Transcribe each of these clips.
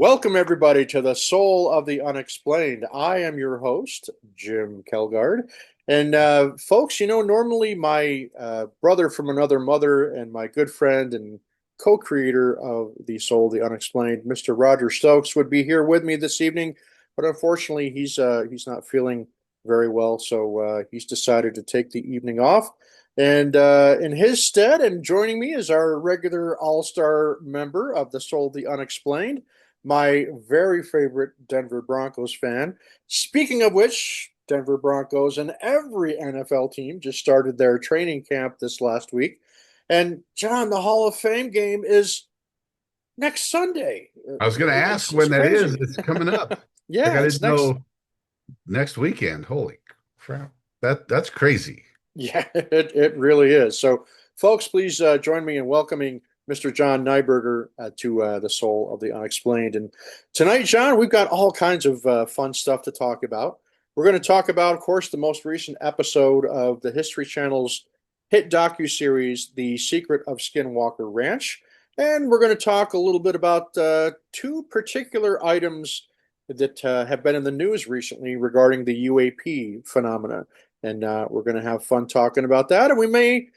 Welcome, everybody, to the Soul of the Unexplained. I am your host, Jim Kelgard. And, folks, normally my brother from another mother and my good friend and co creator of the Soul of the Unexplained, Mr. Roger Stokes, would be here with me this evening. But unfortunately, he's not feeling very well. So he's decided to take the evening off. And in his stead, and joining me is our regular all star member of the Soul of the Unexplained, my very favorite Denver Broncos fan. Speaking of which, Denver Broncos and every NFL team just started their training camp this last week. And John, the Hall of Fame game is next Sunday. I was going to ask It's when that is. crazy. It's coming up. Like Yeah, I it's didn't next. know next weekend. Holy crap. That's crazy. Yeah, it really is. So, folks, please join me in welcoming Mr. John Nyberger to the Soul of the Unexplained. And tonight, John, we've got all kinds of fun stuff to talk about. We're going to talk about, of course, the most recent episode of the History Channel's hit docuseries, The Secret of Skinwalker Ranch. And we're going to talk a little bit about two particular items that have been in the news recently regarding the UAP phenomena. And we're going to have fun talking about that. And we may,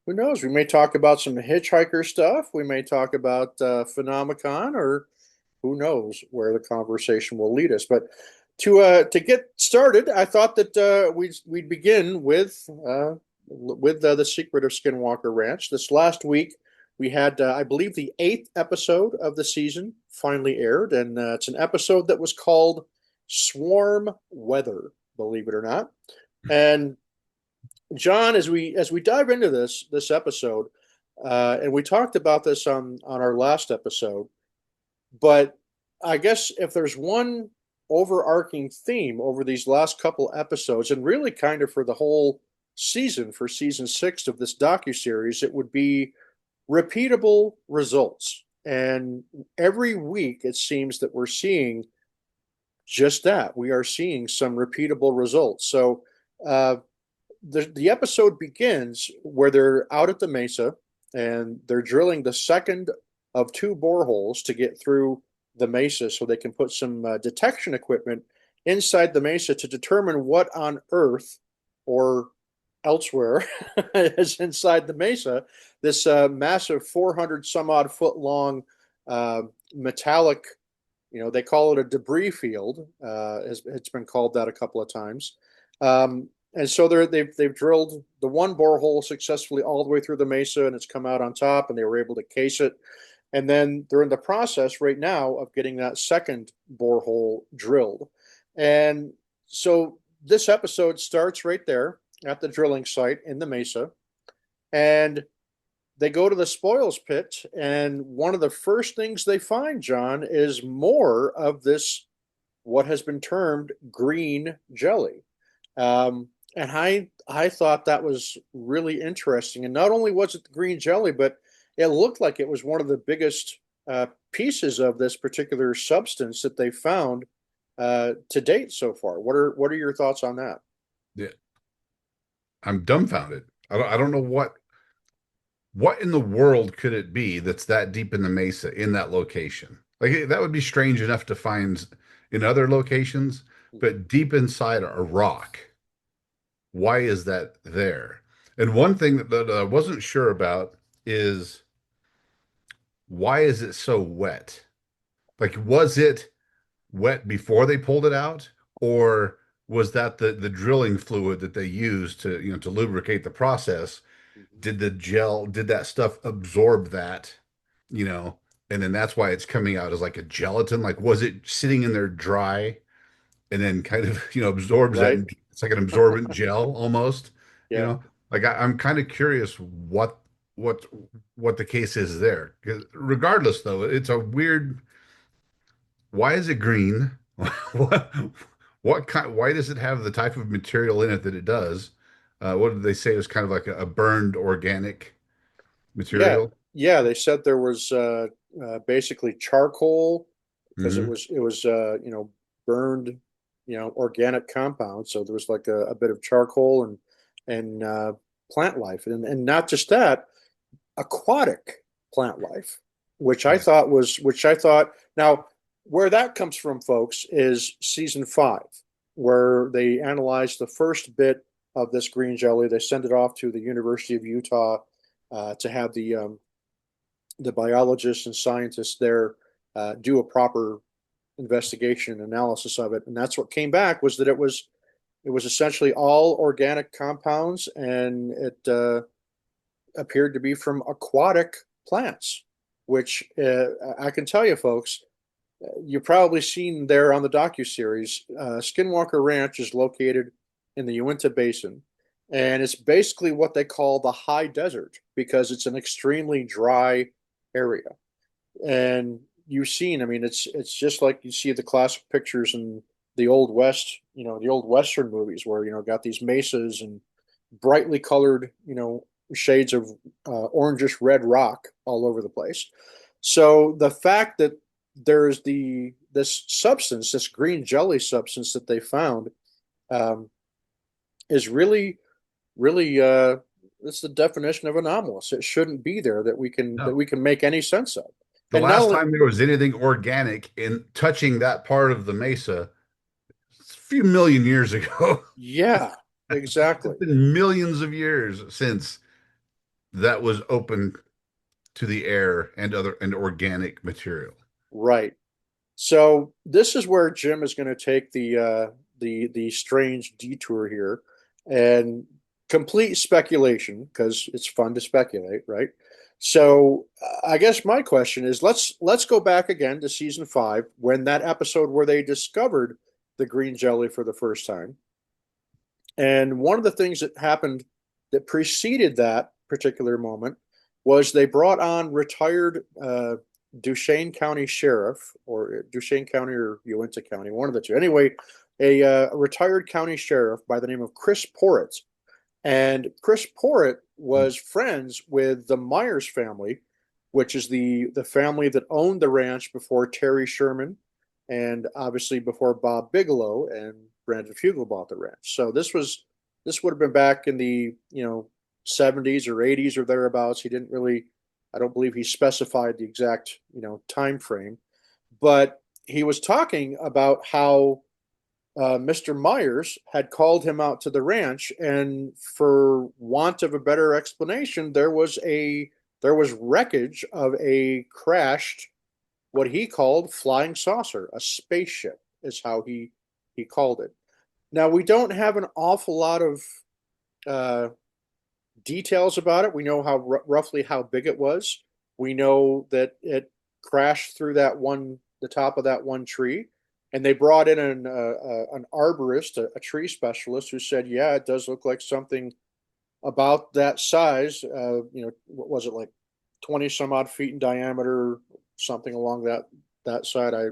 who knows, we may talk about some hitchhiker stuff. We may talk about Phenomicon, or who knows where the conversation will lead us. But to get started, I thought that we'd begin with the Secret of Skinwalker Ranch. This last week, we had, I believe, the eighth episode of the season finally aired, and it's an episode that was called Swarm Weather, believe it or not. And John, as we dive into this episode, and we talked about this on our last episode, but I guess if there's one overarching theme over these last couple episodes, and really kind of for the whole season, for season six of this docuseries, it would be repeatable results. And every week, it seems that we're seeing just that. We are seeing some repeatable results. So uh, the episode begins where they're out at the mesa and they're drilling the second of two boreholes to get through the mesa so they can put some detection equipment inside the mesa to determine what on earth or elsewhere is inside the mesa. This massive 400 some odd foot long metallic, they call it a debris field. It's been called that a couple of times. And so they've drilled the one borehole successfully all the way through the mesa, and it's come out on top, and they were able to case it. And then they're in the process right now of getting that second borehole drilled. And so this episode starts right there at the drilling site in the mesa, and they go to the spoils pit, and one of the first things they find, John, is more of this what has been termed green jelly. And I thought that was really interesting. And not only was it the green jelly, but it looked like it was one of the biggest pieces of this particular substance that they found to date so far. What are your thoughts on that? Yeah. I'm dumbfounded. I don't know what in the world could it be that's that deep in the mesa in that location. Like that would be strange enough to find in other locations, but deep inside a rock, why is that there? And one thing that I wasn't sure about is why is it so wet? Like, was it wet before they pulled it out, or was that the drilling fluid that they used to to lubricate the process? Did that stuff absorb that, you know, and then that's why it's coming out as like a gelatin? Like, was it sitting in there dry and then kind of absorbs that, Right? and it's like an absorbent gel almost, you Yeah. know? Like I'm kind of curious what what the case is there. 'Cause regardless, though, it's a weird. Why is it green? What what kind? Why does it have the type of material in it that it does? What did they say? It was kind of like a burned organic Yeah. material. Yeah. They said there was basically charcoal because it Hmm. was it was burned organic compound. So there was like a bit of charcoal and plant life, and not just that, aquatic plant life, which I thought now. where that comes from, folks, is season 5, where they analyze the first bit of this green jelly. They send it off to the University of Utah to have the biologists and scientists there do a proper investigation and analysis of it. And that's what came back, was that it was essentially all organic compounds, and it appeared to be from aquatic plants, which I can tell you, folks, you've probably seen there on the docuseries. Skinwalker Ranch is located in the Uinta Basin, and it's basically what they call the high desert because it's an extremely dry area. And you've seen, I mean, it's just like you see the classic pictures in the old West, the old Western movies where, got these mesas and brightly colored, shades of orangish red rock all over the place. So the fact that there's this substance, this green jelly substance that they found, is really, really it's the definition of anomalous. It shouldn't be there that No. we can make any sense of. The And not last only, time there was anything organic in touching that part of the mesa, it's a few million years ago. yeah, exactly. It's been millions of years since that was open to the air and organic material. Right. So this is where Jim is going to take the strange detour here, and complete speculation because it's fun to speculate, right? So I guess my question is, let's go back again to season 5, when that episode where they discovered the green jelly for the first time. And one of the things that happened that preceded that particular moment was they brought on retired Duchesne County Sheriff, or Duchesne County or Uinta County, one of the two. Anyway, a retired county sheriff by the name of Chris Porritt. And Chris Porritt was friends with the Myers family, which is the family that owned the ranch before Terry Sherman, and obviously before Bob Bigelow and Brandon Fugal bought the ranch. So this would have been back in the 70s or 80s or thereabouts. He didn't really, I don't believe he specified the exact time frame, but he was talking about how Mr. Myers had called him out to the ranch, and for want of a better explanation, there was wreckage of a crashed, what he called, flying saucer, a spaceship, is how he called it. Now we don't have an awful lot of uh, details about it. We know roughly how big it was. We know that it crashed through the top of that one tree, and they brought in an arborist, a tree specialist, who said, "Yeah, it does look like something about that size. What was it, like 20 some odd feet in diameter, something along that side." I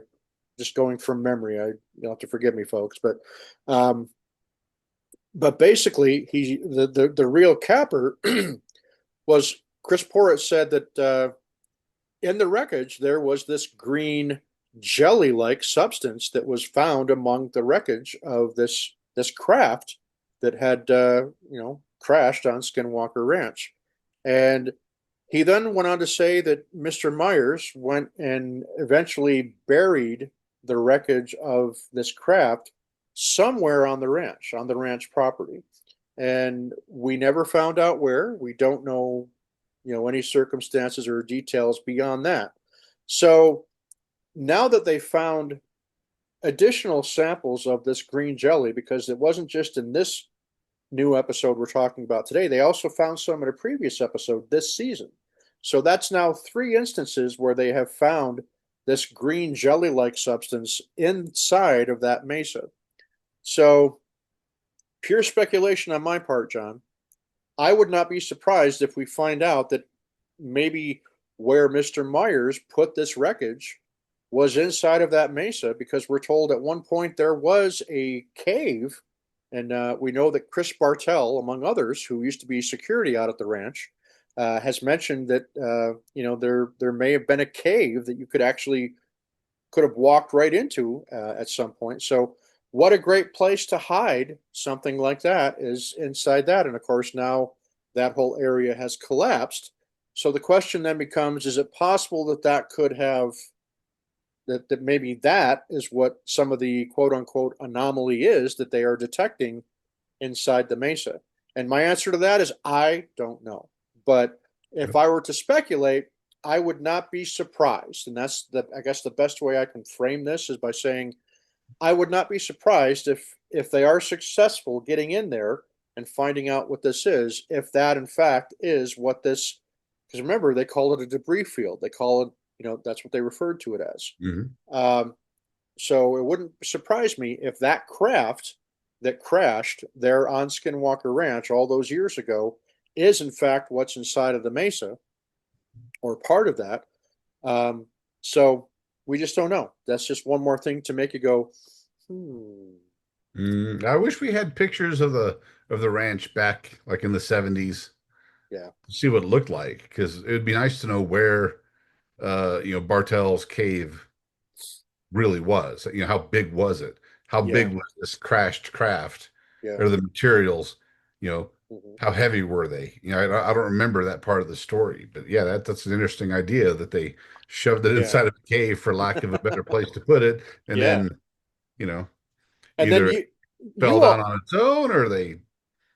just going from memory. You'll have to forgive me, folks, um, but basically, the real capper was Chris Porritt said that in the wreckage there was this green jelly-like substance that was found among the wreckage of this craft that had crashed on Skinwalker Ranch. And he then went on to say that Mr. Myers went and eventually buried the wreckage of this craft somewhere on the ranch property. And we never found out where. We don't know, any circumstances or details beyond that. So now that they found additional samples of this green jelly, because it wasn't just in this new episode we're talking about today, they also found some in a previous episode this season. So that's now 3 instances where they have found this green jelly-like substance inside of that mesa. So, pure speculation on my part, John. I would not be surprised if we find out that maybe where Mr. Myers put this wreckage was inside of that mesa, because we're told at one point there was a cave, and we know that Chris Bartell, among others, who used to be security out at the ranch, has mentioned that there may have been a cave that you could have walked right into at some point. So what a great place to hide something like that is inside that. And of course, now that whole area has collapsed. So the question then becomes, is it possible that that could have that maybe that is what some of the quote unquote anomaly is that they are detecting inside the mesa. And my answer to that is I don't know. But if I were to speculate, I would not be surprised. And that's the I guess the best way I can frame this is by saying I would not be surprised if they are successful getting in there and finding out what this is, if that in fact is what this, because remember they call it a debris field. They call it, that's what they referred to it as. Mhm. Um, so it wouldn't surprise me if that craft that crashed there on Skinwalker Ranch all those years ago is in fact what's inside of the mesa or part of that. Um, so we just don't know. That's just one more thing to make you go, hmm. I wish we had pictures of the ranch back like in the 70s Yeah, to see what it looked like because it would be nice to know where Bartell's cave really was. How big was it? How yeah, big was this crashed craft? yeah. Or the materials, you know, Mhm. how heavy were they? I don't remember that part of the story, but yeah, that's an interesting idea that they shoved it Yeah. inside of a cave for lack of a better place to put it, and Yeah. then, you know, And then either it fell you down all on its own or they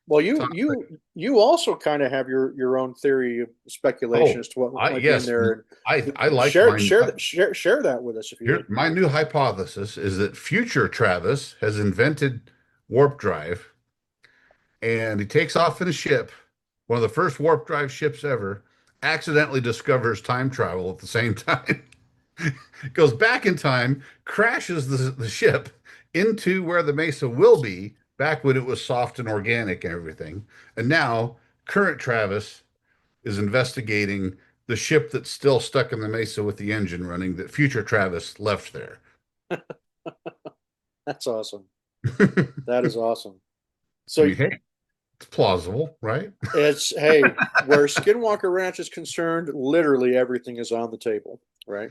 well you tossed it. you also kind of have your own theory of speculation Oh, as to what I might be in yes, there, I and like mine. share that with us if you Here, would. my new hypothesis is that future Travis has invented warp drive and he takes off in a ship, one of the first warp drive ships ever, accidentally discovers time travel at the same time, goes back in time, crashes the ship into where the mesa will be back when it was soft and organic and everything. And now, current Travis is investigating the ship that's still stuck in the mesa with the engine running that future Travis left there. That's awesome. That is awesome. I So mean, hey, it's plausible, right? it's hey, where Skinwalker Ranch is concerned, literally everything is on the table, right?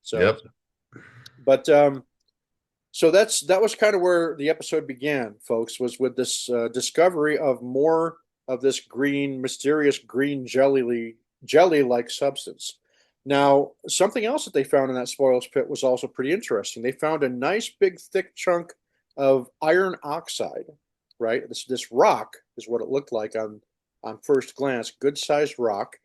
So, Yep. but so that was kind of where the episode began, folks, was with this discovery of more of this mysterious green jelly-like substance. Now, something else that they found in that spoils pit was also pretty interesting. They found a nice big thick chunk of iron oxide, right? This rock is what it looked like on first glance, good sized rock,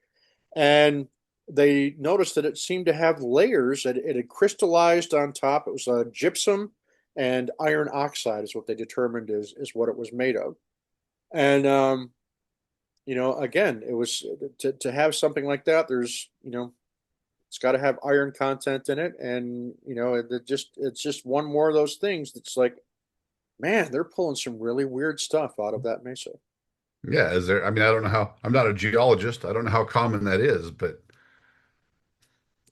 and they noticed that it seemed to have layers. It had crystallized on top. It was gypsum and iron oxide is what they determined is what it was made of. And again, it was to have something like that. There's it's got to have iron content in it, and it's just one more of those things that's like, man, they're pulling some really weird stuff out of that mesa. Yeah. Is there, I mean, I don't know how, I'm not a geologist. I don't know how common that is, but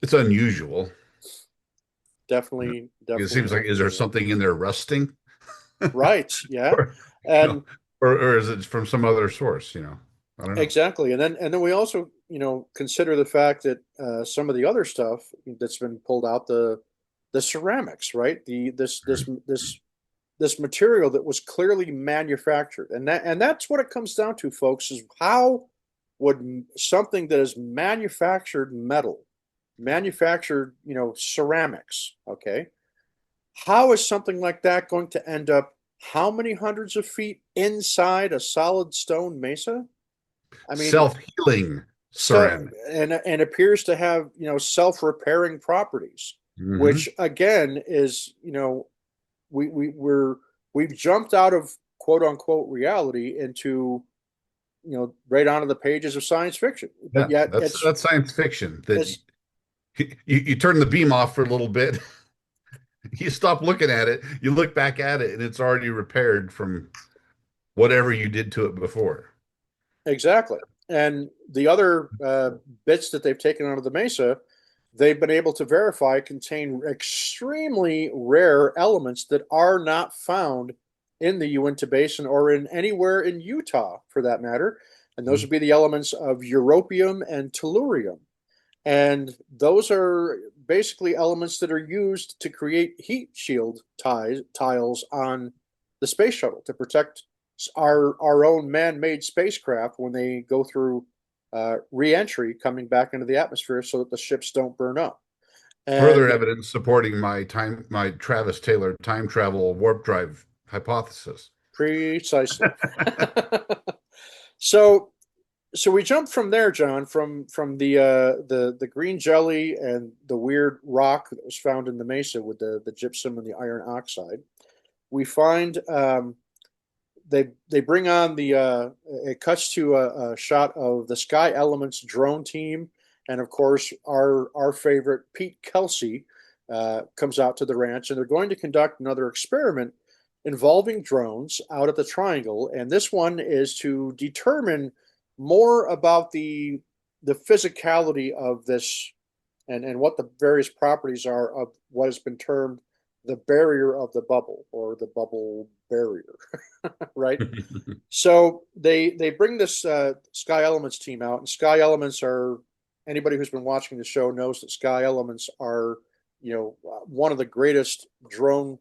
it's unusual. You know, Definitely, it definitely seems like, is there unusual. something in there rusting? Right? Yeah, Or, you know, and or is it from some other source? I don't know. exactly, and then we also consider the fact that some of the other stuff that's been pulled out, the ceramics, right? The this material that was clearly manufactured, and that's what it comes down to, folks. Is how would something that is manufactured metal, manufactured ceramics, okay? How is something like that going to end up how many hundreds of feet inside a solid stone mesa? I mean, Self-healing so ceramic. and appears to have self-repairing properties, Hmm. which again is we've jumped out of quote unquote reality into right onto the pages of science fiction, but Yeah, yet that's it's that's science fiction. That it's you turn the beam off for a little bit, you stop looking at it, you look back at it, and it's already repaired from whatever you did to it before. exactly. And the other bits that they've taken out of the mesa, they've been able to verify contain extremely rare elements that are not found in the Uinta Basin or in anywhere in Utah for that matter. And those Mhm. would be the elements of europium and tellurium. And those are basically elements that are used to create heat shield tiles on the space shuttle to protect our own man-made spacecraft when they go through re-entry coming back into the atmosphere so that the ships don't burn up. Further And evidence supporting my Travis Taylor time travel warp drive hypothesis. precisely. So so we jump from there, John, from the green jelly and the weird rock that was found in the mesa with the gypsum and the iron oxide. We find they bring on the it cuts to a shot of the Sky Elements drone team, and of course our favorite Pete Kelsey comes out to the ranch, and they're going to conduct another experiment involving drones out at the Triangle, and this one is to determine more about the physicality of this and what the various properties are of what has been termed the barrier of the bubble or the bubble barrier, right? So they bring this Sky Elements team out, and Sky Elements are anybody who's been watching the show knows that Sky Elements are one of the greatest drone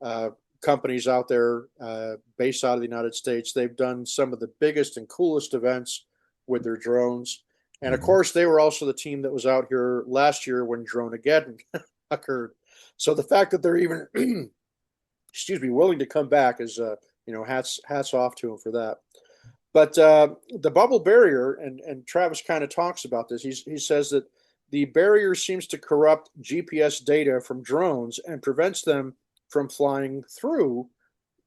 uh, companies out there, based out of the United States. They've done some of the biggest and coolest events with their drones, and of Mhm. course they were also the team that was out here last year when Droneageddon occurred. So the fact that they're even excuse me willing to come back is hats off to them for that. But the bubble barrier, and Travis kind of talks about this. He says that the barrier seems to corrupt GPS data from drones and prevents them from flying through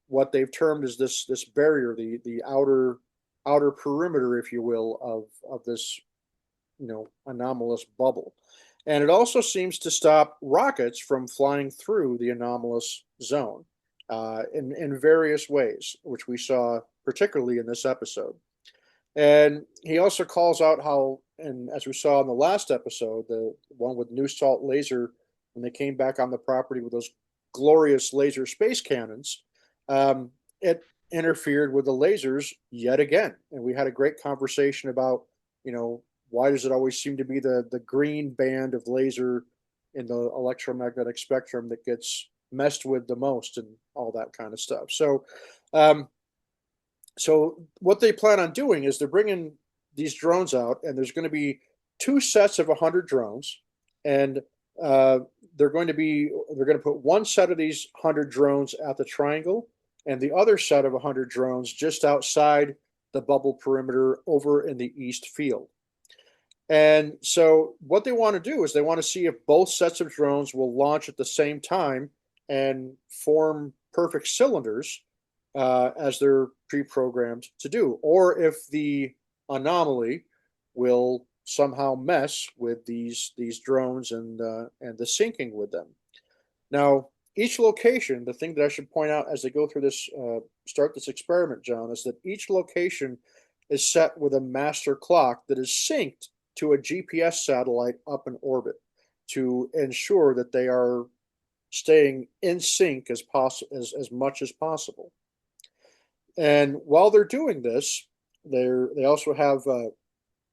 what they've termed as this barrier, the outer perimeter, if you will, of this anomalous bubble. And it also seems to stop rockets from flying through the anomalous zone in various ways, which we saw particularly in this episode. And he also calls out how, and as we saw in the last episode, the one with New Salt Laser, when they came back on the property with those glorious laser space cannons, it interfered with the lasers yet again. And we had a great conversation about, why does it always seem to be the green band of laser in the electromagnetic spectrum that gets messed with the most and all that kind of stuff. Um, so what they plan on doing is they're bringing these drones out, and there's going to be two sets of 100 drones, and uh, they're going to put one set of these 100 drones at the Triangle, and the other set of 100 drones just outside the bubble perimeter over in the east field. And so what they want to do is they want to see if both sets of drones will launch at the same time and form perfect cylinders as they're pre-programmed to do, or if the anomaly will somehow mess with these drones and the syncing with them. Now, each location, the thing that I should point out as they go through this, start this experiment, John, is that each location is set with a master clock that is synced to a GPS satellite up in orbit to ensure that they are staying in sync as much as possible. And while they're doing this, they also have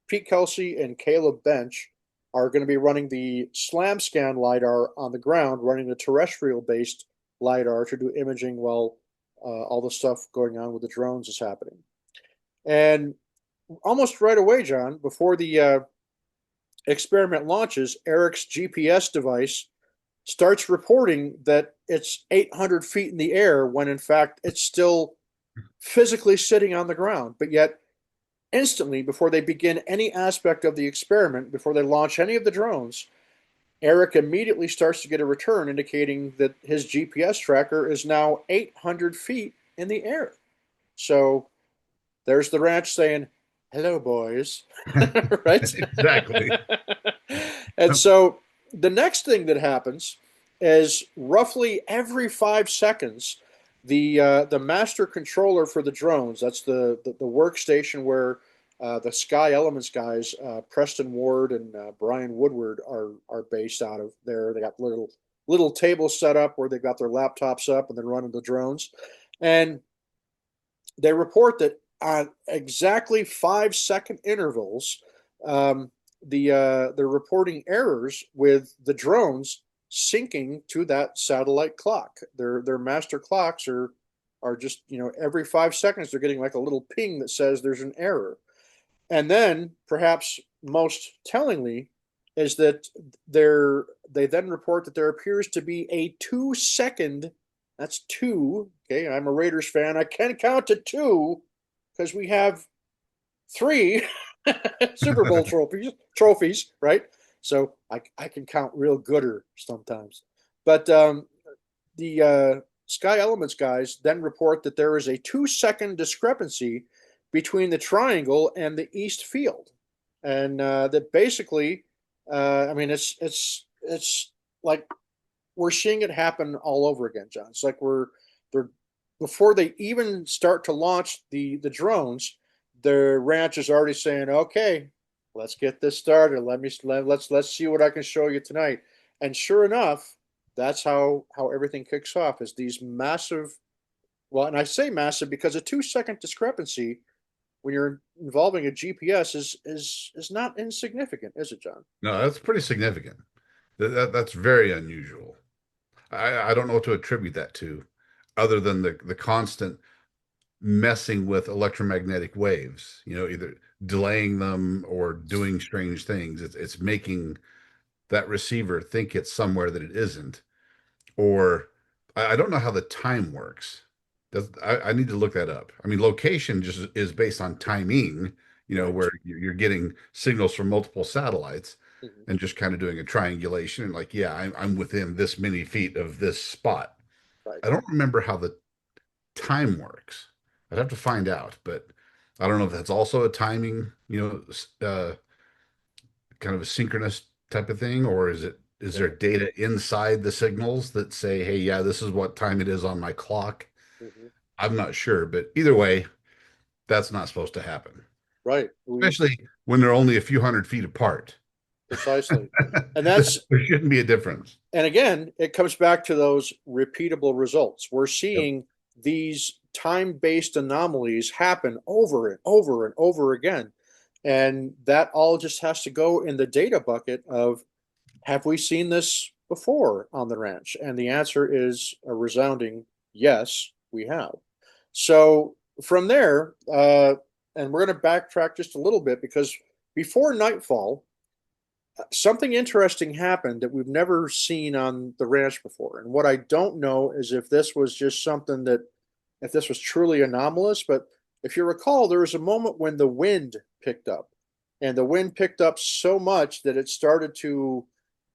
Pete Kelsey and Caleb Bench are going to be running the slam scan lidar on the ground, running the terrestrial based lidar to do imaging while all the stuff going on with the drones is happening. And almost right away, John, before the experiment launches, Eric's GPS device starts reporting that it's 800 feet in the air when in fact it's still physically sitting on the ground. But yet, instantly, before they begin any aspect of the experiment, before they launch any of the drones, Eric immediately starts to get a return indicating that his GPS tracker is now 800 feet in the air. So there's the ranch saying, "Hello, boys." Right? Exactly. And so the next thing that happens is roughly every 5 seconds, the master controller for the drones, that's the workstation where the Sky Elements guys, Preston Ward and Brian Woodward, are based out of there. They got little tables set up where they've got their laptops up and they're running the drones. And they report that on exactly 5 second intervals, they're reporting errors with the drones syncing to that satellite clock. Their master clocks are just every 5 seconds they're getting like a little ping that says there's an error. And then perhaps most tellingly is that they then report that there appears to be a 2 second, that's two, okay, I'm a Raiders fan, I can count to two because we have three Super Bowl trophies, right? So I can count real gooder sometimes. But the Sky Elements guys then report that there is a 2 second discrepancy between the triangle and the east field, and that basically, I mean, it's like we're seeing it happen all over again, John. It's like they're before they even start to launch the drones, the ranch is already saying, "Okay, let's get this started. Let's see what I can show you tonight." And sure enough, that's how everything kicks off. Is these massive, well, and I say massive because a 2 second discrepancy when you're involving a GPS is not insignificant, is it, John? No, that's pretty significant. That's very unusual. I don't know what to attribute that to, other than the constant messing with electromagnetic waves. Either delaying them or doing strange things. It's making that receiver think it's somewhere that it isn't. Or I don't know how the time works. I need to look that up. I mean, location just is based on timing, Right. where you're getting signals from multiple satellites Mhm. and just kind of doing a triangulation and like, yeah, I'm within this many feet of this spot. Right. I don't remember how the time works. I'd have to find out, but I don't know if that's also a timing, kind of a synchronous type of thing, or is there Yeah. data inside the signals that say, hey, yeah, this is what time it is on my clock? Mhm. I'm not sure, but either way, that's not supposed to happen, Right. We especially when they're only a few hundred feet apart. precisely. And There that's shouldn't be a difference. and again, it comes back to those repeatable results. We're Yep. seeing these time-based anomalies happen over and over and over again. And that all just has to go in the data bucket of, have we seen this before on the ranch? And the answer is a resounding yes, we have. So from there, and we're going to backtrack just a little bit because before nightfall, something interesting happened that we've never seen on the ranch before. And what I don't know is if this was just something that, if this was truly anomalous. But if you recall, there was a moment when the wind picked up, and the wind picked up so much that it started to,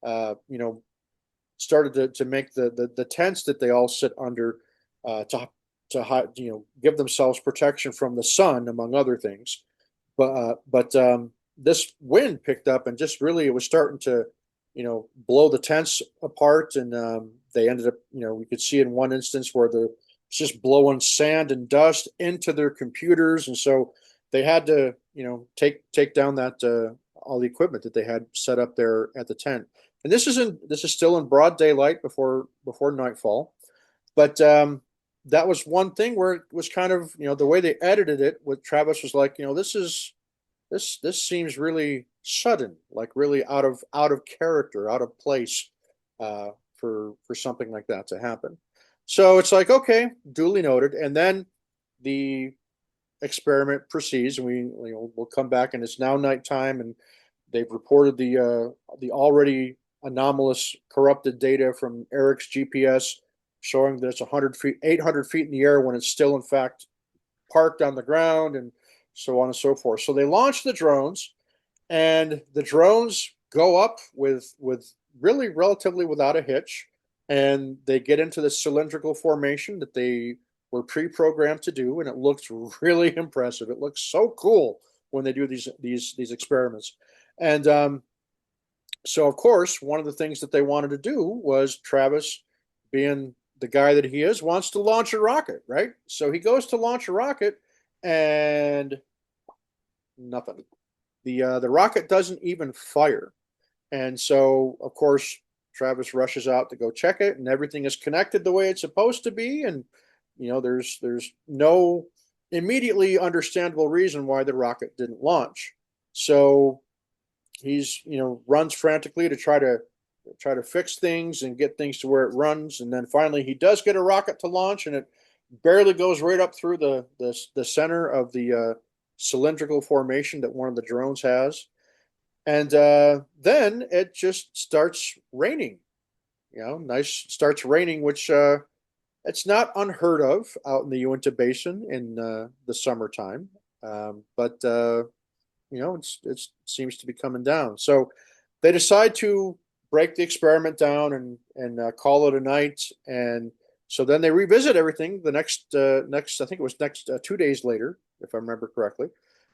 you know, started to make the tents that they all sit under to give themselves protection from the sun, among other things. But this wind picked up and just really it was starting to blow the tents apart, and they ended up, we could see in one instance where the it's just blowing sand and dust into their computers, and so they had to take down that all the equipment that they had set up there at the tent. And this is still in broad daylight before nightfall. But that was one thing where it was kind of, the way they edited it with Travis was like, this seems really sudden, like really out of character, out of place, for something like that to happen. So it's like, okay, duly noted. And then the experiment proceeds, and we'll come back, and it's now nighttime, and they've reported the already anomalous corrupted data from Eric's GPS showing that it's 100 feet, 800 feet in the air when it's still in fact parked on the ground, and so on and so forth. So they launch the drones, and the drones go up with really relatively without a hitch, and they get into the cylindrical formation that they were pre-programmed to do, and it looks really impressive. It looks so cool when they do these experiments. And so of course one of the things that they wanted to do was, Travis, being the guy that he is, wants to launch a rocket, right? So he goes to launch a rocket, and nothing. The rocket doesn't even fire. And so of course Travis rushes out to go check it, and everything is connected the way it's supposed to be. And there's no immediately understandable reason why the rocket didn't launch. So he's runs frantically to try to fix things and get things to where it runs, and then finally he does get a rocket to launch, and it barely goes right up through the center of the cylindrical formation that one of the drones has. And then it just starts raining. Nice starts raining, which it's not unheard of out in the Uinta Basin in the summertime. But it seems to be coming down. So they decide to break the experiment down and call it a night. And so then they revisit everything the next I think it was next 2 days later, if I remember correctly,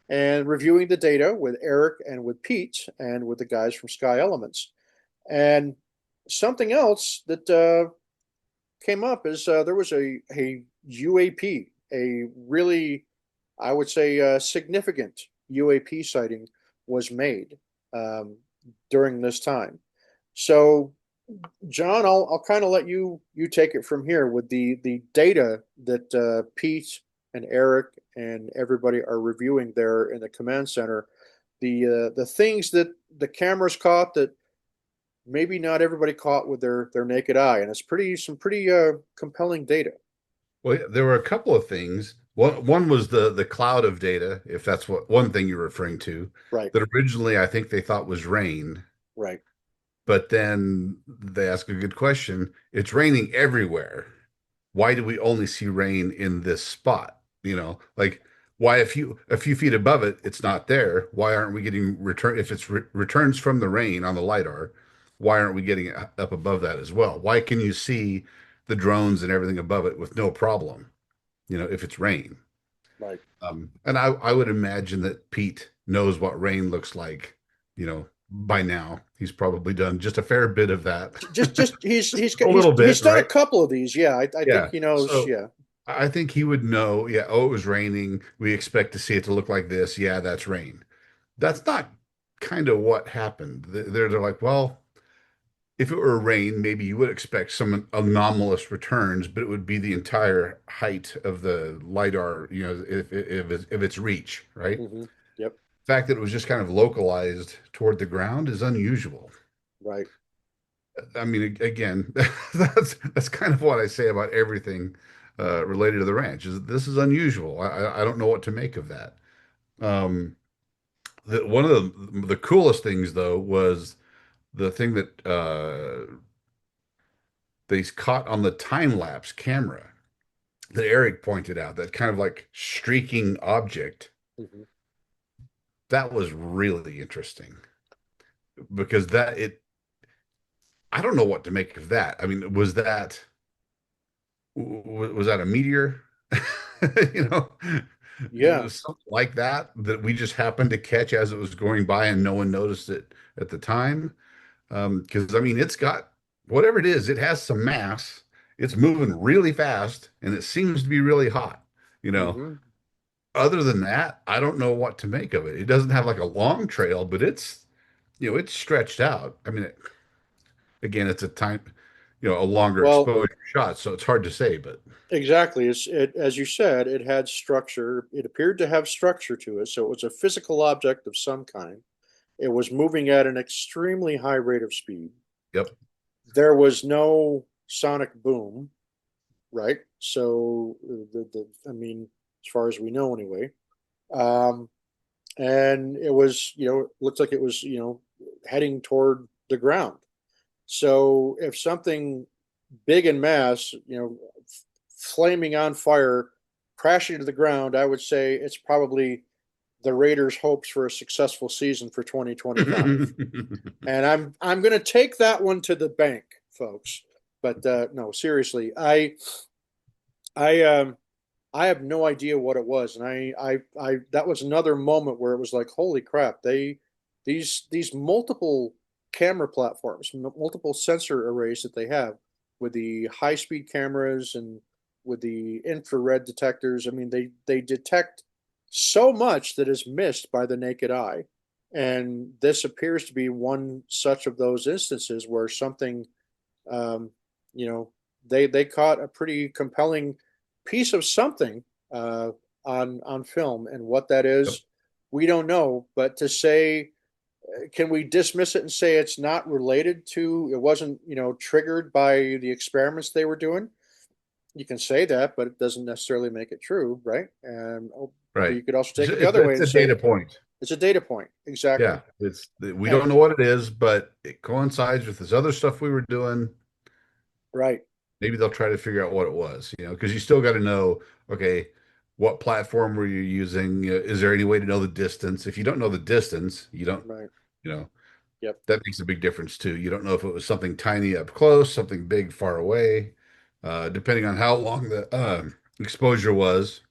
and reviewing the data with Eric and with Pete and with the guys from Sky Elements. And something else that came up is there was a UAP, a really, I would say, significant UAP sighting was made um, during this time. So, John, I'll kind of let you take it from here with the data that Pete and Eric and everybody are reviewing there in the command center. The things that the cameras caught that maybe not everybody caught with their naked eye, and it's pretty compelling data. Well, yeah, there were a couple of things. One was the cloud of data, if that's what one thing you're referring to, Right, that originally I think they thought was rain, right. but then they ask a good question. It's raining everywhere. Why do we only see rain in this spot? Like why a few feet above it, it's not there. Why aren't we getting return if it's returns from the rain on the lidar? Why aren't we getting it up above that as well? Why can you see the drones and everything above it with no problem? If it's rain. Right. And I would imagine that Pete knows what rain looks like, by now. He's probably done just a fair bit of that. Just he's he's A little he's bit, done a right? couple of these. Yeah, I think Yeah. he knows. So Yeah. I think he would know, yeah, oh, it was raining. We expect to see it to look like this. Yeah, that's rain. That's not kind of what happened. They're like, well, if it were rain, maybe you would expect some anomalous returns, but it would be the entire height of the lidar, if it's reach, right? Yep. The fact that it was just kind of localized toward the ground is unusual. Right. I mean, again, that's kind of what I say about everything related to the ranch. Is this is unusual. I don't know what to make of that. Um, one of the coolest things though was the thing that they caught on the time lapse camera that Eric pointed out. That kind of like streaking object. hmm That was really interesting because that it. I don't know what to make of that. I mean, was that a meteor? You know, Yeah. something like that we just happened to catch as it was going by and no one noticed it at the time. Because I mean, it's got whatever it is, it has some mass. It's moving really fast and it seems to be really hot. You know, hmm other than that, I don't know what to make of it. It doesn't have like a long trail, but it's stretched out. I mean, again, it's a time, a longer Well, exposure shot, so it's hard to say, but exactly. It as you said, it had structure. It appeared to have structure to it, so it was a physical object of some kind. It was moving at an extremely high rate of speed. yep. There was no sonic boom, right? So I mean, as far as we know, anyway. Um, and it was, it looked like it was, heading toward the ground. So if something big in mass, flaming on fire, crashing to the ground, I would say it's probably the Raiders' hopes for a successful season for 2025. And I'm going to take that one to the bank, folks. But no, seriously, I I have no idea what it was, and I that was another moment where it was like, holy crap! These multiple camera platforms, multiple sensor arrays that they have with the high speed cameras and with the infrared detectors. I mean, they detect so much that is missed by the naked eye, and this appears to be one such of those instances where something, um, you know, they caught a pretty compelling piece of something uh, on film, and what that Yep. is, we don't know. But to say, can we dismiss it and say it's not related to? It wasn't, triggered by the experiments they were doing. You can say that, but it doesn't necessarily make it true, right? And Right. you could also It's, take it the it's other way it's and a say, data point. It's a data point. Exactly. Yeah, we And don't know what it is, but it coincides with this other stuff we were doing. right, Maybe they'll try to figure out what it was, because you still got to know, okay, what platform were you using? Is there any way to know the distance? If you don't know the distance, you don't, right. you know, Yep. that makes a big difference too. You don't know if it was something tiny up close, something big far away, depending on how long the exposure was.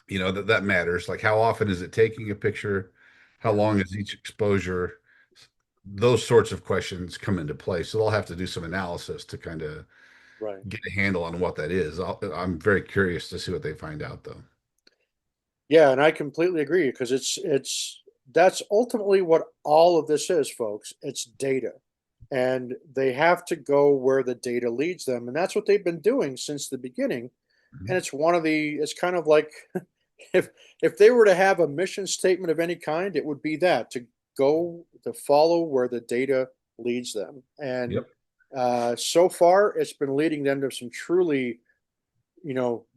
That matters. Like how often is it taking a picture? How Yeah. long is each exposure? Those sorts of questions come into play. So they'll have to do some analysis to kind of Right. get a handle on what that is. I'm very curious to see what they find out, though. Yeah, and I completely agree because it's that's ultimately what all of this is, folks. It's data. And they have to go where the data leads them. And that's what they've been doing since the beginning. And Mhm. it's kind of like if if they were to have a mission statement of any kind, it would be that to follow where the data leads them. And Yep. so far, it's been leading them to some truly,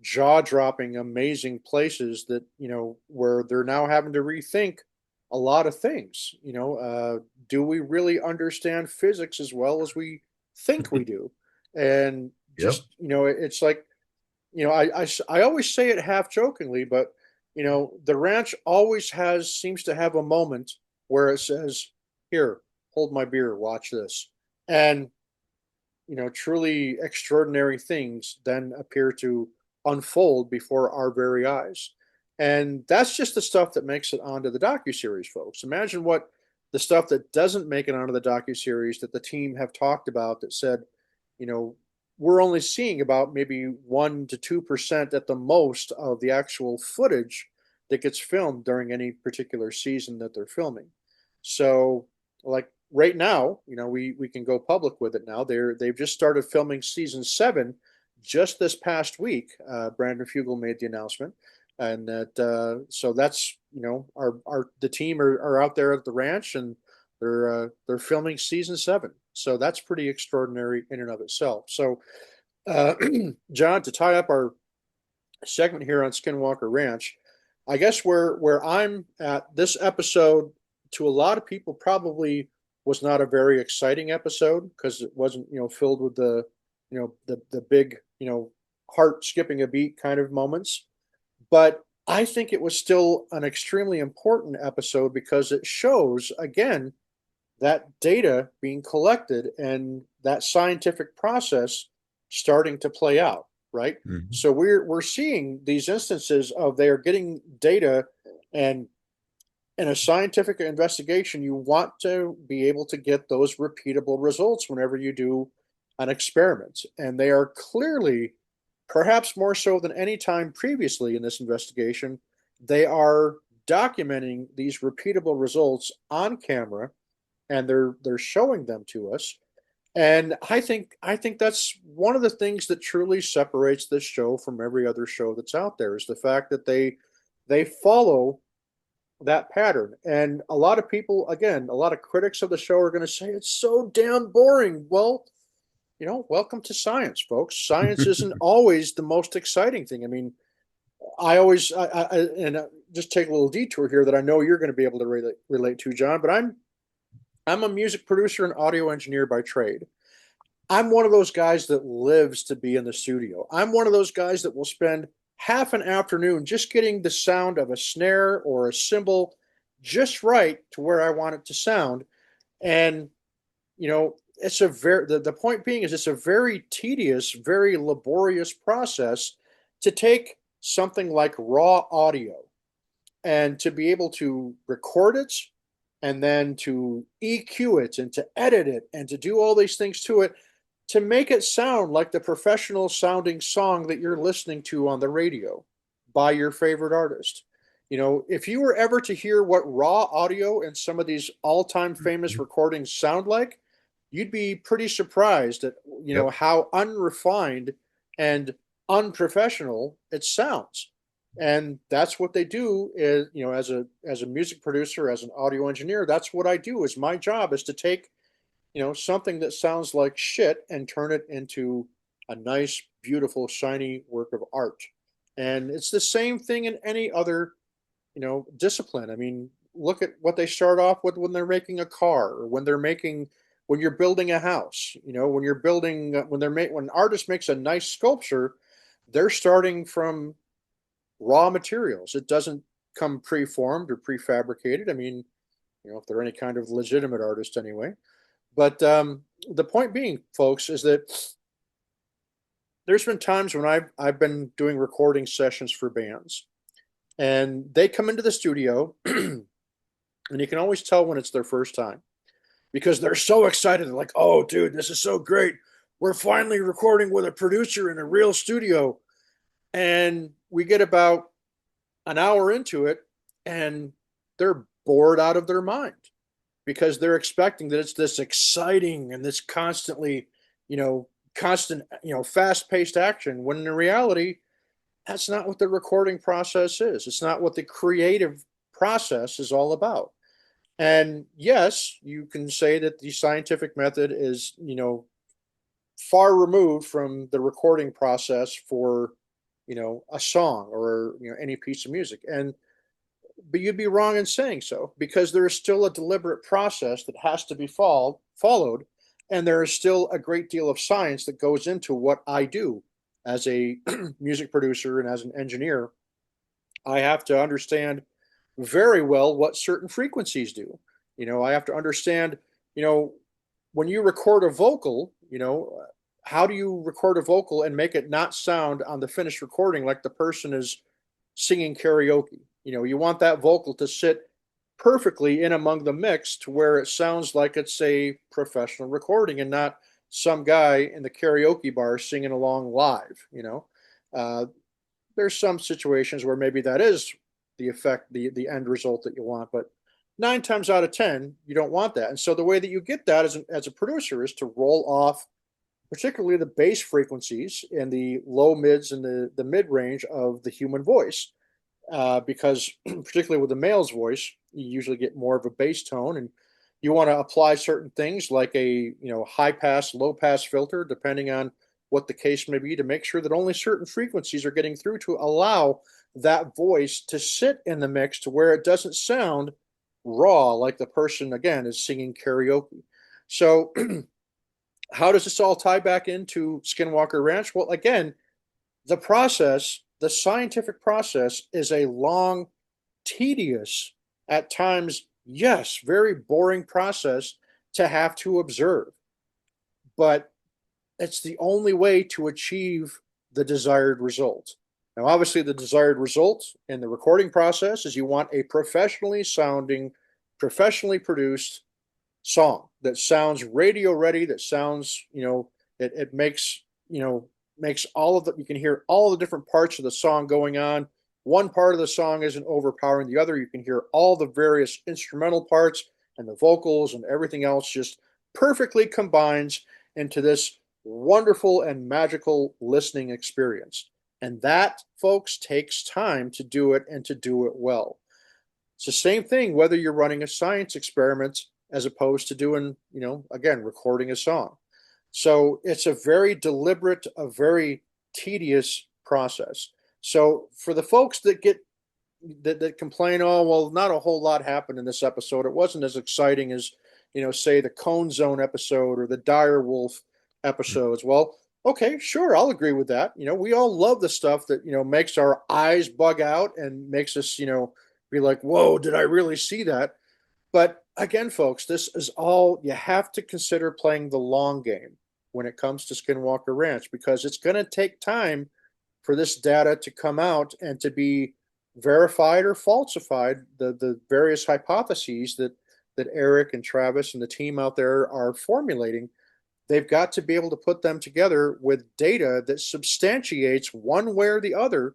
jaw-dropping, amazing places that, where they're now having to rethink a lot of things. Do we really understand physics as well as we think we do? And Yep. just, it's like, I always say it half jokingly, but the ranch always seems to have a moment where it says, "Here, hold my beer, watch this," and truly extraordinary things then appear to unfold before our very eyes. And that's just the stuff that makes it onto the docuseries, folks. Imagine what the stuff that doesn't make it onto the docuseries that the team have talked about that said, you know, we're only seeing about maybe 1 to 2% at the most of the actual footage that gets filmed during any particular season that they're filming. So, like right now, we can go public with it now. They've just started filming season 7 just this past week. Brandon Fugel made the announcement, and that so that's our the team are out there at the ranch and they're filming season 7. So that's pretty extraordinary in and of itself. So, uh, John, to tie up our segment here on Skinwalker Ranch, I guess where I'm at this episode to a lot of people probably was not a very exciting episode because it wasn't filled with the big heart skipping a beat kind of moments, but I think it was still an extremely important episode because it shows again that data being collected and that scientific process starting to play out, right? Mhm. So we're seeing these instances of they are getting data, and in a scientific investigation, you want to be able to get those repeatable results whenever you do an experiment. And they are clearly, perhaps more so than any time previously in this investigation, they are documenting these repeatable results on camera and they're showing them to us. And I think that's one of the things that truly separates this show from every other show that's out there is the fact that they follow that pattern. And a lot of people, again, a lot of critics of the show are going to say it's so damn boring. Well, welcome to science, folks. Science isn't always the most exciting thing. I mean, I always and just take a little detour here that I know you're going to be able to relate to, John. But I'm a music producer and audio engineer by trade. I'm one of those guys that lives to be in the studio. I'm one of those guys that will spend half an afternoon just getting the sound of a snare or a cymbal just right to where I want it to sound. And, it's the point being is it's a very tedious, very laborious process to take something like raw audio and to be able to record it and then to EQ it and to edit it and to do all these things to it to make it sound like the professional sounding song that you're listening to on the radio by your favorite artist. If you were ever to hear what raw audio and some of these all-time famous recordings sound like, you'd be pretty surprised at Yep. how unrefined and unprofessional it sounds. And that's what they do is, as a music producer, as an audio engineer, that's what I do is my job is to take something that sounds like shit and turn it into a nice, beautiful, shiny work of art. And it's the same thing in any other, discipline. I mean, look at what they start off with when they're making a car, or when you're building a house. When you're building when an artist makes a nice sculpture, they're starting from raw materials. It doesn't come preformed or prefabricated. I mean, if they're any kind of legitimate artist anyway. But the point being, folks, is that there's been times when I've been doing recording sessions for bands, and they come into the studio, and you can always tell when it's their first time because they're so excited. They're like, "Oh, dude, this is so great! We're finally recording with a producer in a real studio." And we get about an hour into it, and they're bored out of their mind because they're expecting that it's this exciting and this constantly, you know, constant, fast paced action. When in reality, that's not what the recording process is. It's not what the creative process is all about. And yes, you can say that the scientific method is, far removed from the recording process for, a song or, any piece of music. But you'd be wrong in saying so because there is still a deliberate process that has to be followed, and there is still a great deal of science that goes into what I do as a music producer and as an engineer. I have to understand very well what certain frequencies do. I have to understand, you know, when you record a vocal, how do you record a vocal and make it not sound on the finished recording like the person is singing karaoke? You want that vocal to sit perfectly in among the mix to where it sounds like it's a professional recording and not some guy in the karaoke bar singing along live. Uh, there's some situations where maybe that is the effect, the end result that you want, but 9 times out of 10, you don't want that. And so the way that you get that as a producer is to roll off particularly the bass frequencies and the low mids and the mid range of the human voice. Because particularly with the male's voice, you usually get more of a bass tone, and you want to apply certain things like a high pass, low pass filter, depending on what the case may be, to make sure that only certain frequencies are getting through to allow that voice to sit in the mix to where it doesn't sound raw like the person again is singing karaoke. So how does this all tie back into Skinwalker Ranch? Well, again, the scientific process is a long, tedious, at times, yes, very boring process to have to observe. But it's the only way to achieve the desired result. Now, obviously, the desired result in the recording process is you want a professionally sounding, professionally produced song that sounds radio ready, that sounds, it makes all of the, you can hear all the different parts of the song going on. One part of the song isn't overpowering the other. You can hear all the various instrumental parts and the vocals and everything else just perfectly combines into this wonderful and magical listening experience. And that, folks, takes time to do it and to do it well. It's the same thing whether you're running a science experiment as opposed to doing, again, recording a song. So it's a very deliberate, a very tedious process. So for the folks that complain, oh well, not a whole lot happened in this episode. It wasn't as exciting as, say the Cone Zone episode or the Dire Wolf episodes. Well, okay, sure, I'll agree with that. We all love the stuff that makes our eyes bug out and makes us be like, whoa, did I really see that? But again, folks, this is all you have to consider playing the long game when it comes to Skinwalker Ranch because it's going to take time for this data to come out and to be verified or falsified. The various hypotheses that Eric and Travis and the team out there are formulating, they've got to be able to put them together with data that substantiates one way or the other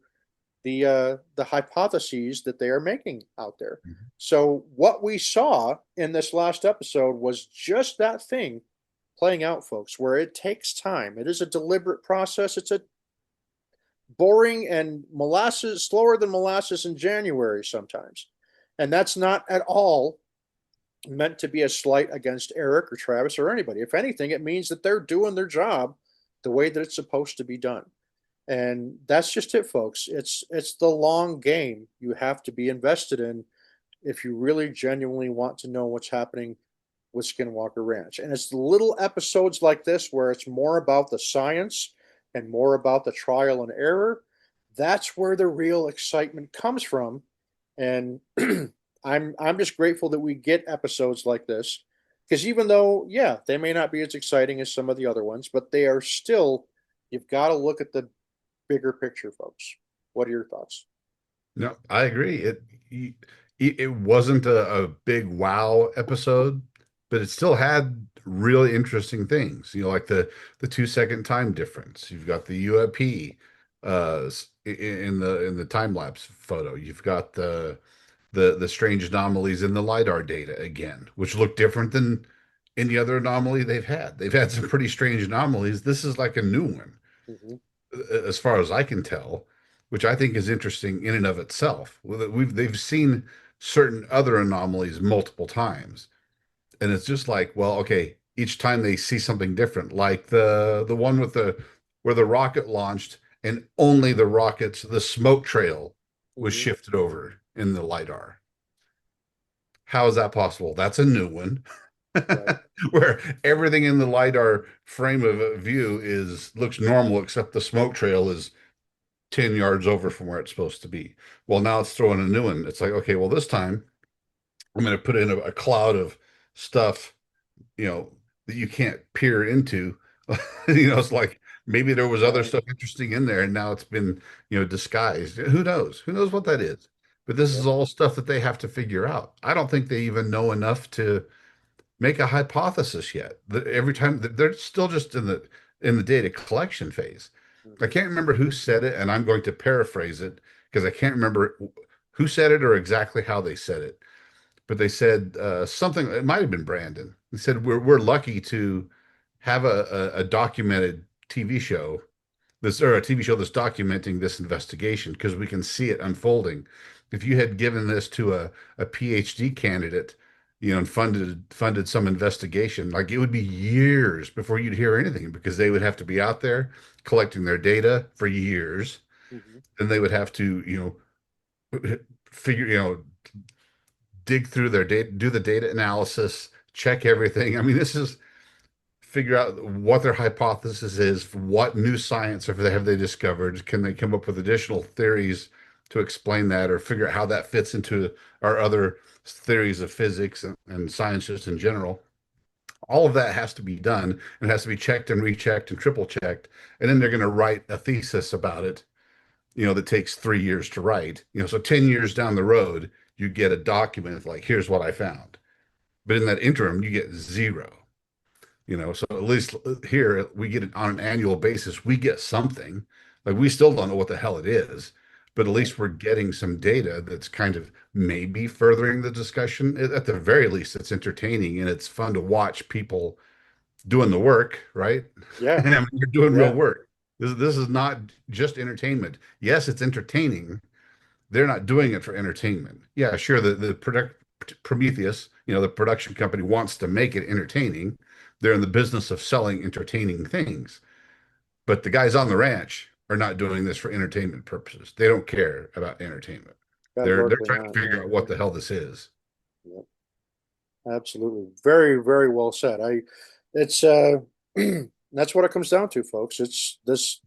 the hypotheses that they are making out there. Mhm. So what we saw in this last episode was just that thing playing out, folks, where it takes time. It is a deliberate process. It's a boring and slower than molasses in January sometimes. And that's not at all meant to be a slight against Eric or Travis or anybody. If anything, it means that they're doing their job the way that it's supposed to be done. And that's just it, folks. It's the long game you have to be invested in if you really genuinely want to know what's happening with Skinwalker Ranch. And it's the little episodes like this where it's more about the science and more about the trial and error. That's where the real excitement comes from. And I'm just grateful that we get episodes like this. Because even though, yeah, they may not be as exciting as some of the other ones, but they are still, you've got to look at the bigger picture, folks. What are your thoughts? No, I agree. It wasn't a big wow episode, but it still had really interesting things. Like the 2 second time difference. You've got the UAP in the time lapse photo. You've got the strange anomalies in the lidar data again, which look different than any other anomaly they've had. They've had some pretty strange anomalies. This is like a new one, Mm-hmm. as far as I can tell, which I think is interesting in and of itself. They've seen certain other anomalies multiple times, and it's just like, well, okay, each time they see something different, like the one with the where the rocket launched and only the smoke trail was Mm-hmm. shifted over in the lidar. How is that possible? That's a new one. Right. Where everything in the lidar frame of view is looks normal except the smoke trail is 10 yards over from where it's supposed to be. Well, now it's throwing a new one. It's like, okay, well, this time I'm going to put in a cloud of stuff, that you can't peer into. It's like maybe there was other Right. stuff interesting in there and now it's been, disguised. Who knows? Who knows what that is? But this is Yep. all stuff that they have to figure out. I don't think they even know enough to make a hypothesis yet. Every time they're still just in the data collection phase. I Mm-hmm. can't remember who said it, and I'm going to paraphrase it because I can't remember who said it or exactly how they said it. But they said something. It might have been Brandon. He said we're lucky to have a documented TV show this or a TV show that's documenting this investigation because we can see it unfolding. If you had given this to a PhD candidate, and funded some investigation, like it would be years before you'd hear anything because they would have to be out there collecting their data for years. Mm-hmm. Then they would have to, figure, dig through their data, do the data analysis, check everything. I mean, this is figure out what their hypothesis is, what new science have they discovered, can they come up with additional theories to explain that or figure out how that fits into our other theories of physics and science just in general. All of that has to be done and has to be checked and rechecked and triple checked, and then they're going to write a thesis about it, that takes 3 years to write. So 10 years down the road you get a document like, here's what I found, but in that interim you get zero. So at least here we get it on an annual basis. We get something. Like we still don't know what the hell it is, but at Right. least we're getting some data that's kind of maybe furthering the discussion. At the very least, it's entertaining and it's fun to watch people doing the work, right? Yeah. I mean, you're doing real Yeah. work. This is not just entertainment. Yes, it's entertaining. They're not doing it for entertainment. Yeah, sure. The product Prometheus, the production company wants to make it entertaining. They're in the business of selling entertaining things. But the guys on the ranch are not doing this for entertainment purposes. They don't care about entertainment. They're Categorically trying to not. figure No. out what the hell this is. Yep. Absolutely. Very, very well said. It's that's what it comes down to, folks. It's this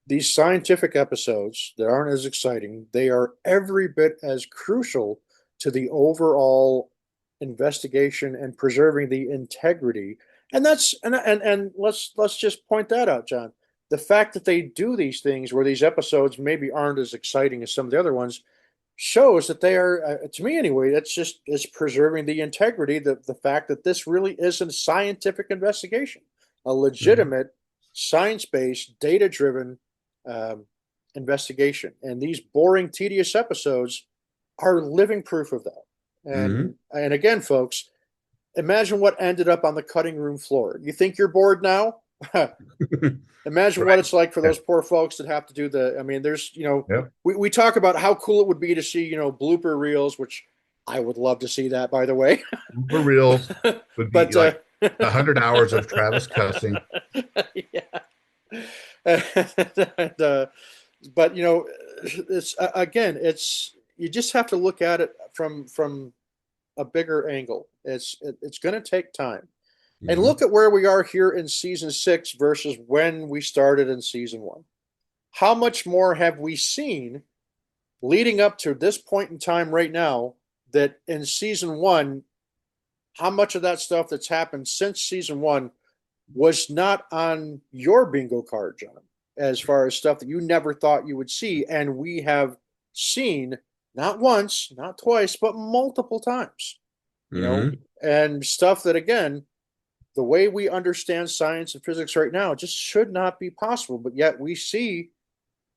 these scientific episodes that aren't as exciting, they are every bit as crucial to the overall investigation and preserving the integrity. And that's and let's just point that out, John. The fact that they do these things where these episodes maybe aren't as exciting as some of the other ones shows that they are, to me anyway, that's just is preserving the integrity, the fact that this really is a scientific investigation, a Mhm. legitimate, science-based, data-driven um, investigation. And these boring, tedious episodes are living proof of that. Mhm. And again, folks, imagine what ended up on the cutting room floor. You think you're bored now? Imagine what Right. it's like for Yeah. those poor folks that have to do the. I mean, there's, Yep. we talk about how cool it would be to see, blooper reels, which I would love to see that, by the way. For reals would be But like 100 hours of Travis cussing. yeah. And, but it's again, it's you just have to look at it from a bigger angle. It's going to take time. And Hmm. look at where we are here in season 6 versus when we started in season 1. How much more have we seen leading up to this point in time right now that in season 1, how much of that stuff that's happened since season 1 was not on your bingo card, John, as far as stuff that you never thought you would see. And we have seen not once, not twice, but multiple times, you know, Hmm. and stuff that, again, the way we understand science and physics right now just should not be possible. But yet we see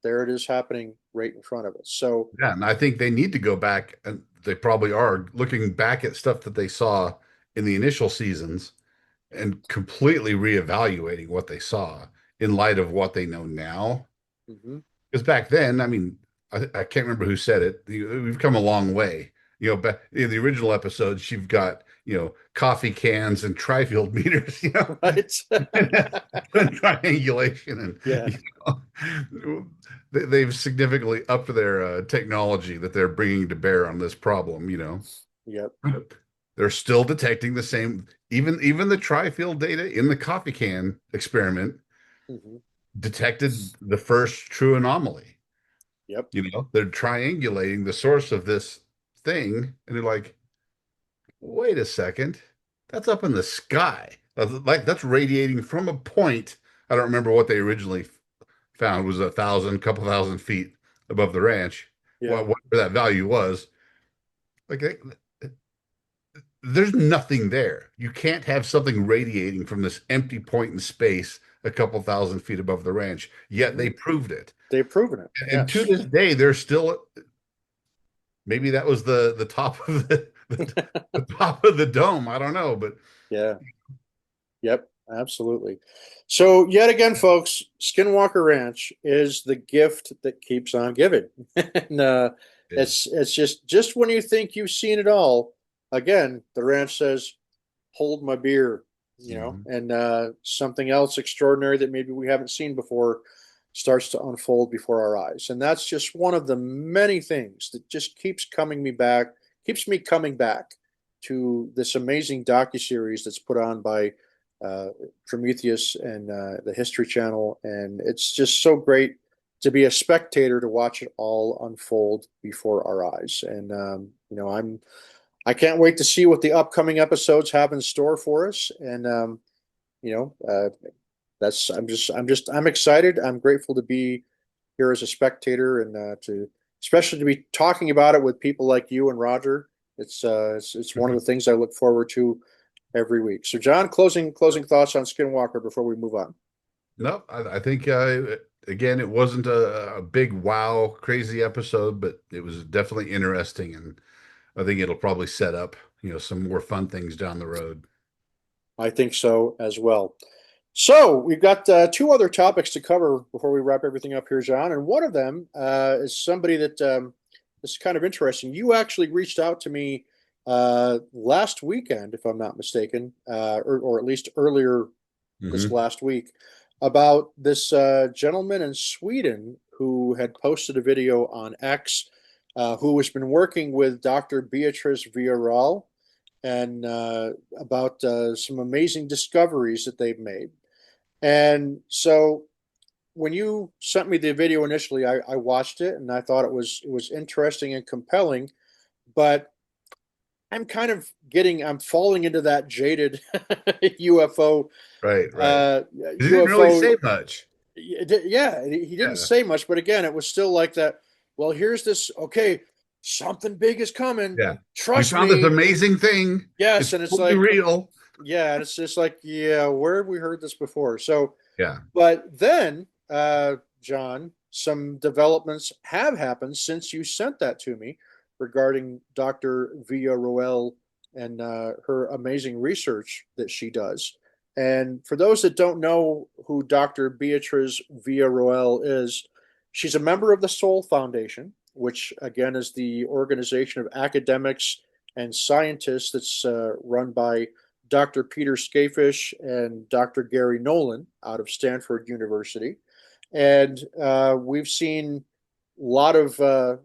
there it is happening right in front of us. So, Yeah, and I think they need to go back, and they probably are looking back at stuff that they saw in the initial seasons and completely reevaluating what they saw in light of what they know now. mhm. Because back then, I mean, I can't remember who said it. We've come a long way. Back in the original episodes, you've got, coffee cans and tri-field meters, Right? and triangulation, and Yeah. they've significantly upped their technology that they're bringing to bear on this problem. Yep. They're still detecting the same, even the tri-field data in the coffee can experiment Hmm. detected the first true anomaly. Yep. They're triangulating the source of this thing, and they're like, wait a second, that's up in the sky. Like that's radiating from a point. I don't remember what they originally found was couple thousand feet above the ranch. Yeah. Whatever that value was, like there's nothing there. You can't have something radiating from this empty point in space a couple thousand feet above the ranch. Yet Hmm. they proved it. They've proven it. And to Yes. this day, they're still maybe that was the top of the top of the dome. I don't know, but Yeah. Yep. Absolutely. So yet again, folks, Skinwalker Ranch is the gift that keeps on giving. And it is. it's just when you think you've seen it all, again, the ranch says, "Hold my beer," Mhm. and something else extraordinary that maybe we haven't seen before starts to unfold before our eyes. And that's just one of the many things that just keeps me coming back to this amazing docuseries that's put on by uh, Prometheus and the History Channel. And it's just so great to be a spectator to watch it all unfold before our eyes. And, I can't wait to see what the upcoming episodes have in store for us. And, you know, that's I'm excited. I'm grateful to be here as a spectator and to especially to be talking about it with people like you and Roger. It's one of the things I look forward to every week. So, John, closing thoughts on Skinwalker before we move on. No, I think again, it wasn't a big wow crazy episode, but it was definitely interesting, and I think it'll probably set up some more fun things down the road. I think so as well. So we've got two other topics to cover before we wrap everything up here, John. And one of them is somebody that is kind of interesting. You actually reached out to me last weekend, if I'm not mistaken, or at least earlier this Hmm. last week, about this gentleman in Sweden who had posted a video on X, who has been working with Dr. Beatriz Villarroel and about some amazing discoveries that they've made. And so when you sent me the video initially, I watched it and I thought it was interesting and compelling, but I'm falling into that jaded UFO Right, right. uh, 'Cause he didn't really UFO. say much. Yeah, he didn't Yeah, say much, but again, it was still like that. Well, here's this. Okay, something big is coming. yeah. We Trust found this me. amazing thing. Yes, It's and it's totally like, real. yeah, and it's just like, yeah, where have we heard this before? So, Yeah. but then, John, some developments have happened since you sent that to me regarding Dr. Villarroel and her amazing research that she does. And for those that don't know who Dr. Beatriz Villarroel is, she's a member of the Soul Foundation, which again is the organization of academics and scientists that's run by Dr. Peter Skafish and Dr. Gary Nolan out of Stanford University. And we've seen a lot of,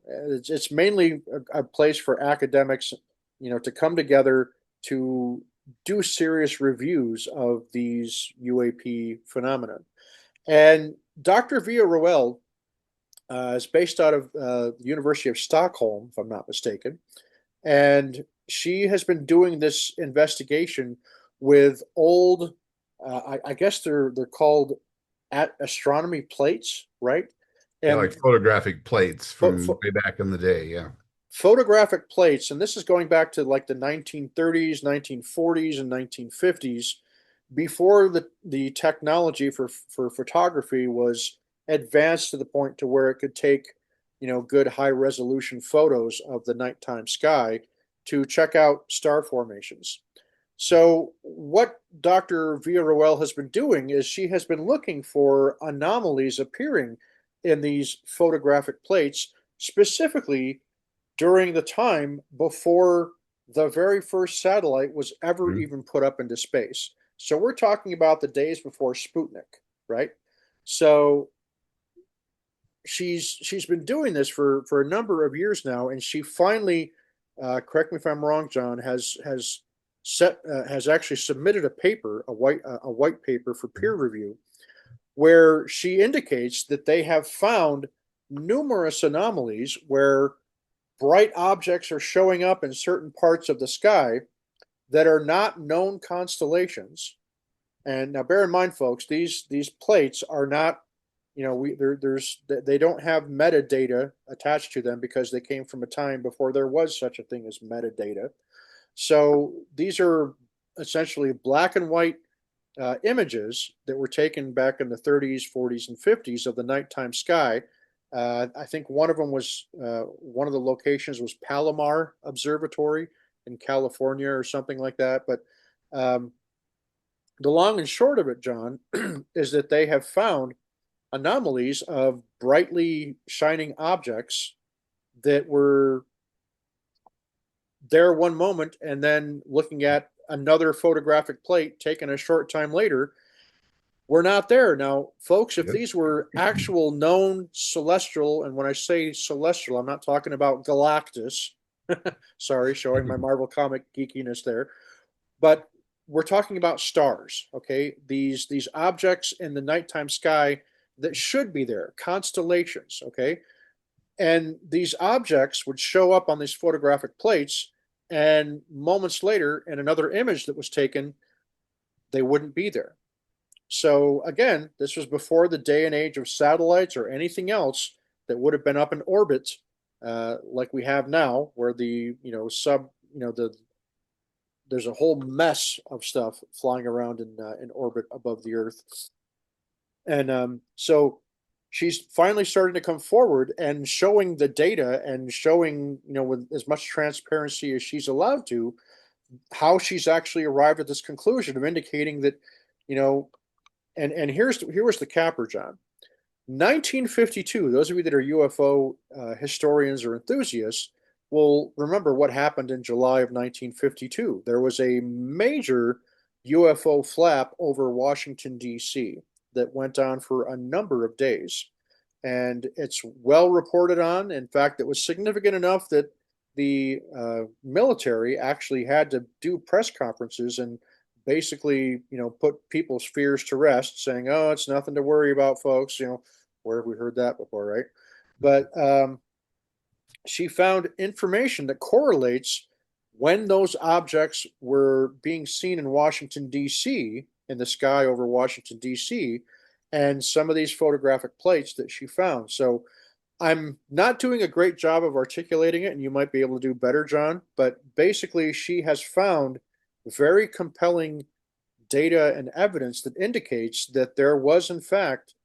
it's mainly a place for academics to come together to do serious reviews of these UAP phenomena. And Dr. Villarroel is based out of the University of Stockholm, if I'm not mistaken. And she has been doing this investigation with old, I guess they're called astronomy plates, right? Yeah, And like photographic plates pho- from pho- way back in the day. Yeah. photographic plates, and this is going back to like the 1930s, 1940s, and 1950s, before the technology for photography was advanced to the point to where it could take, good high resolution photos of the nighttime sky to check out star formations. So what Dr. Villarroel has been doing is she has been looking for anomalies appearing in these photographic plates, specifically during the time before the very first satellite was ever Mhm. even put up into space. So we're talking about the days before Sputnik, right? So she's been doing this for a number of years now, and she finally, correct me if I'm wrong, John, has actually submitted a paper, a white paper for peer review, where she indicates that they have found numerous anomalies where bright objects are showing up in certain parts of the sky that are not known constellations. And now, bear in mind, folks, these plates are not, there's they don't have metadata attached to them because they came from a time before there was such a thing as metadata. So these are essentially black and white images that were taken back in the 30s, 40s, and 50s of the nighttime sky. I think one of them was one of the locations was Palomar Observatory in California or something like that. But um, the long and short of it, John, is that they have found anomalies of brightly shining objects that were there one moment and then looking at another photographic plate taken a short time later, we're not there. Now, folks, if Yep. these were actual known celestial, and when I say celestial, I'm not talking about Galactus. Sorry, showing my Marvel comic geekiness there. But we're talking about stars, okay? These objects in the nighttime sky that should be there, constellations, okay? And these objects would show up on these photographic plates, and moments later, in another image that was taken, they wouldn't be there. So again, this was before the day and age of satellites or anything else that would have been up in orbit, like we have now, where there's a whole mess of stuff flying around in orbit above the Earth, and so she's finally starting to come forward and showing the data and showing, with as much transparency as she's allowed to, how she's actually arrived at this conclusion of indicating that, you know, and here was the capper, John. 1952. Those of you that are UFO historians or enthusiasts will remember what happened in July of 1952. There was a major UFO flap over Washington, D.C. that went on for a number of days. And it's well reported on. In fact, it was significant enough that the military actually had to do press conferences and basically, put people's fears to rest, saying, "Oh, it's nothing to worry about, folks." Where have we heard that before, right? But she found information that correlates when those objects were being seen in Washington, D.C., in the sky over Washington, D.C., and some of these photographic plates that she found. So I'm not doing a great job of articulating it, and you might be able to do better, John. But basically, she has found very compelling data and evidence that indicates that there was, in fact,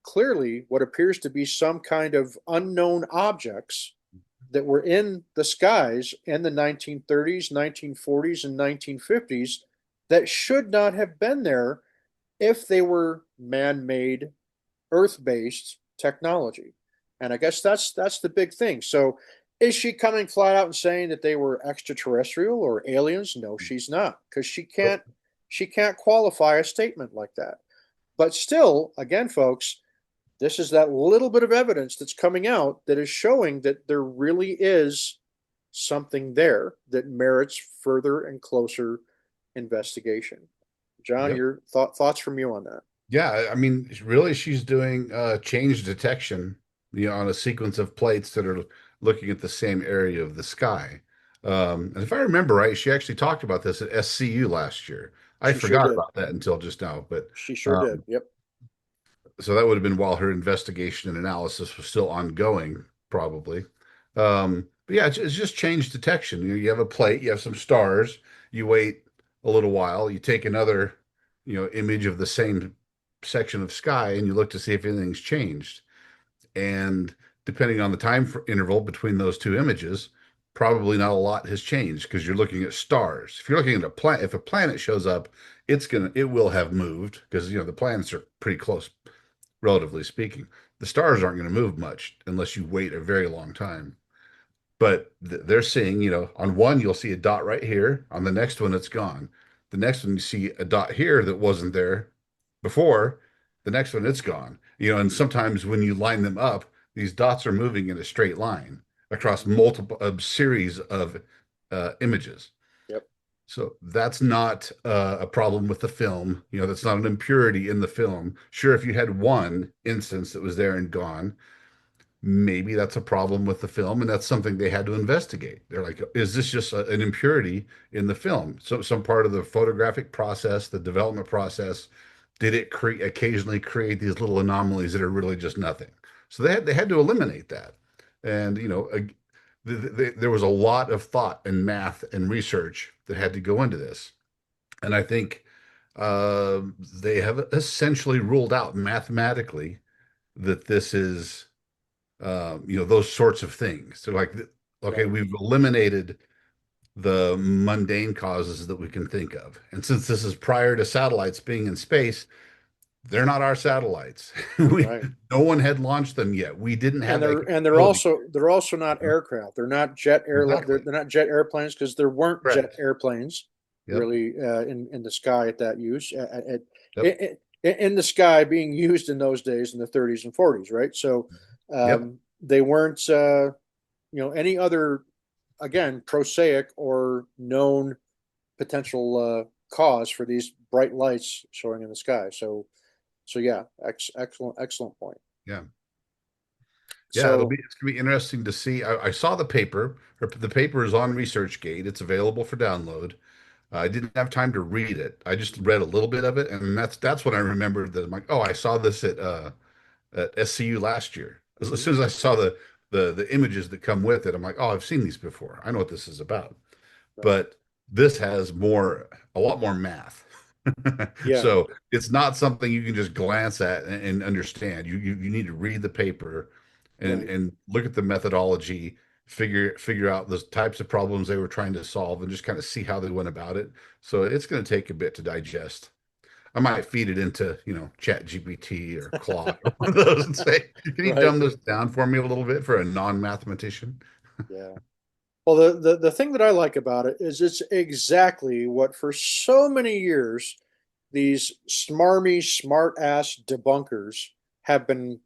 clearly what appears to be some kind of unknown objects that were in the skies in the 1930s, 1940s, and 1950s that should not have been there if they were man-made, Earth-based technology. And I guess that's the big thing. So is she coming flat out and saying that they were extraterrestrial or aliens? No, she's not, because she can't qualify a statement like that. But still, again, folks, this is that little bit of evidence that's coming out that is showing that there really is something there that merits further and closer investigation. John, Yep. your thoughts from you on that? Yeah, I mean, really, she's doing change detection, on a sequence of plates that are looking at the same area of the sky. And if I remember right, she actually talked about this at SCU last year. I She sure forgot did. about that until just now, but She sure did. um, Yep. so that would have been while her investigation and analysis was still ongoing, probably. But yeah, it's just change detection. You have a plate, you have some stars, you wait a little while, you take another, image of the same section of sky, and you look to see if anything's changed. And depending on the interval between those two images, probably not a lot has changed because you're looking at stars. If you're looking at a planet, if a planet shows up, it will have moved because the planets are pretty close, relatively speaking. The stars aren't going to move much unless you wait a very long time. But they're seeing, on one, you'll see a dot right here. On the next one, it's gone. The next one, you see a dot here that wasn't there before. The next one, it's gone. And sometimes when you line them up, these dots are moving in a straight line across Mhm. multiple a series of images. Yep. So that's not a problem with the film. That's not an impurity in the film. Sure, if you had one instance that was there and gone, maybe that's a problem with the film, and that's something they had to investigate. They're like, is this just an impurity in the film? So some part of the photographic process, the development process, did it occasionally create these little anomalies that are really just nothing? So they had to eliminate that. And there was a lot of thought and math and research that had to go into this. And I think they have essentially ruled out mathematically that this is those sorts of things. So like, okay, Right. we've eliminated the mundane causes that we can think of. And since this is prior to satellites being in space, they're not our satellites. We Right. No one had launched them yet. We didn't And have that they're capability. also not aircraft. They're not Exactly. they're not jet airplanes because there weren't jet Correct. airplanes Yep. really in the sky at that use Yep. in the sky being used in those days in the 30s and 40s, right? So Yep. they weren't any other, again, prosaic or known potential cause for these bright lights showing in the sky. So yeah, excellent point. Yeah. Yeah, So it's gonna be interesting to see. I saw the paper. The paper is on ResearchGate. It's available for download. I didn't have time to read it. I just read a little bit of it, and that's when I remembered that I'm like, oh, I saw this at SCU last year. As mhm, soon as I saw the images that come with it, I'm like, oh, I've seen these before. I know what this is about. right. But this has a lot more math. Yeah, So it's not something you can just glance at and understand. You need to read the paper and right. look at the methodology, figure out the types of problems they were trying to solve, and just kind of see how they went about it. So it's going to take a bit to digest. I might feed it into, Chat GPT or Claude or one of those and say, can you Right. dumb this down for me a little bit for a non-mathematician? Yeah. Well, the thing that I like about it is it's exactly what for so many years these smarmy, smart ass debunkers have been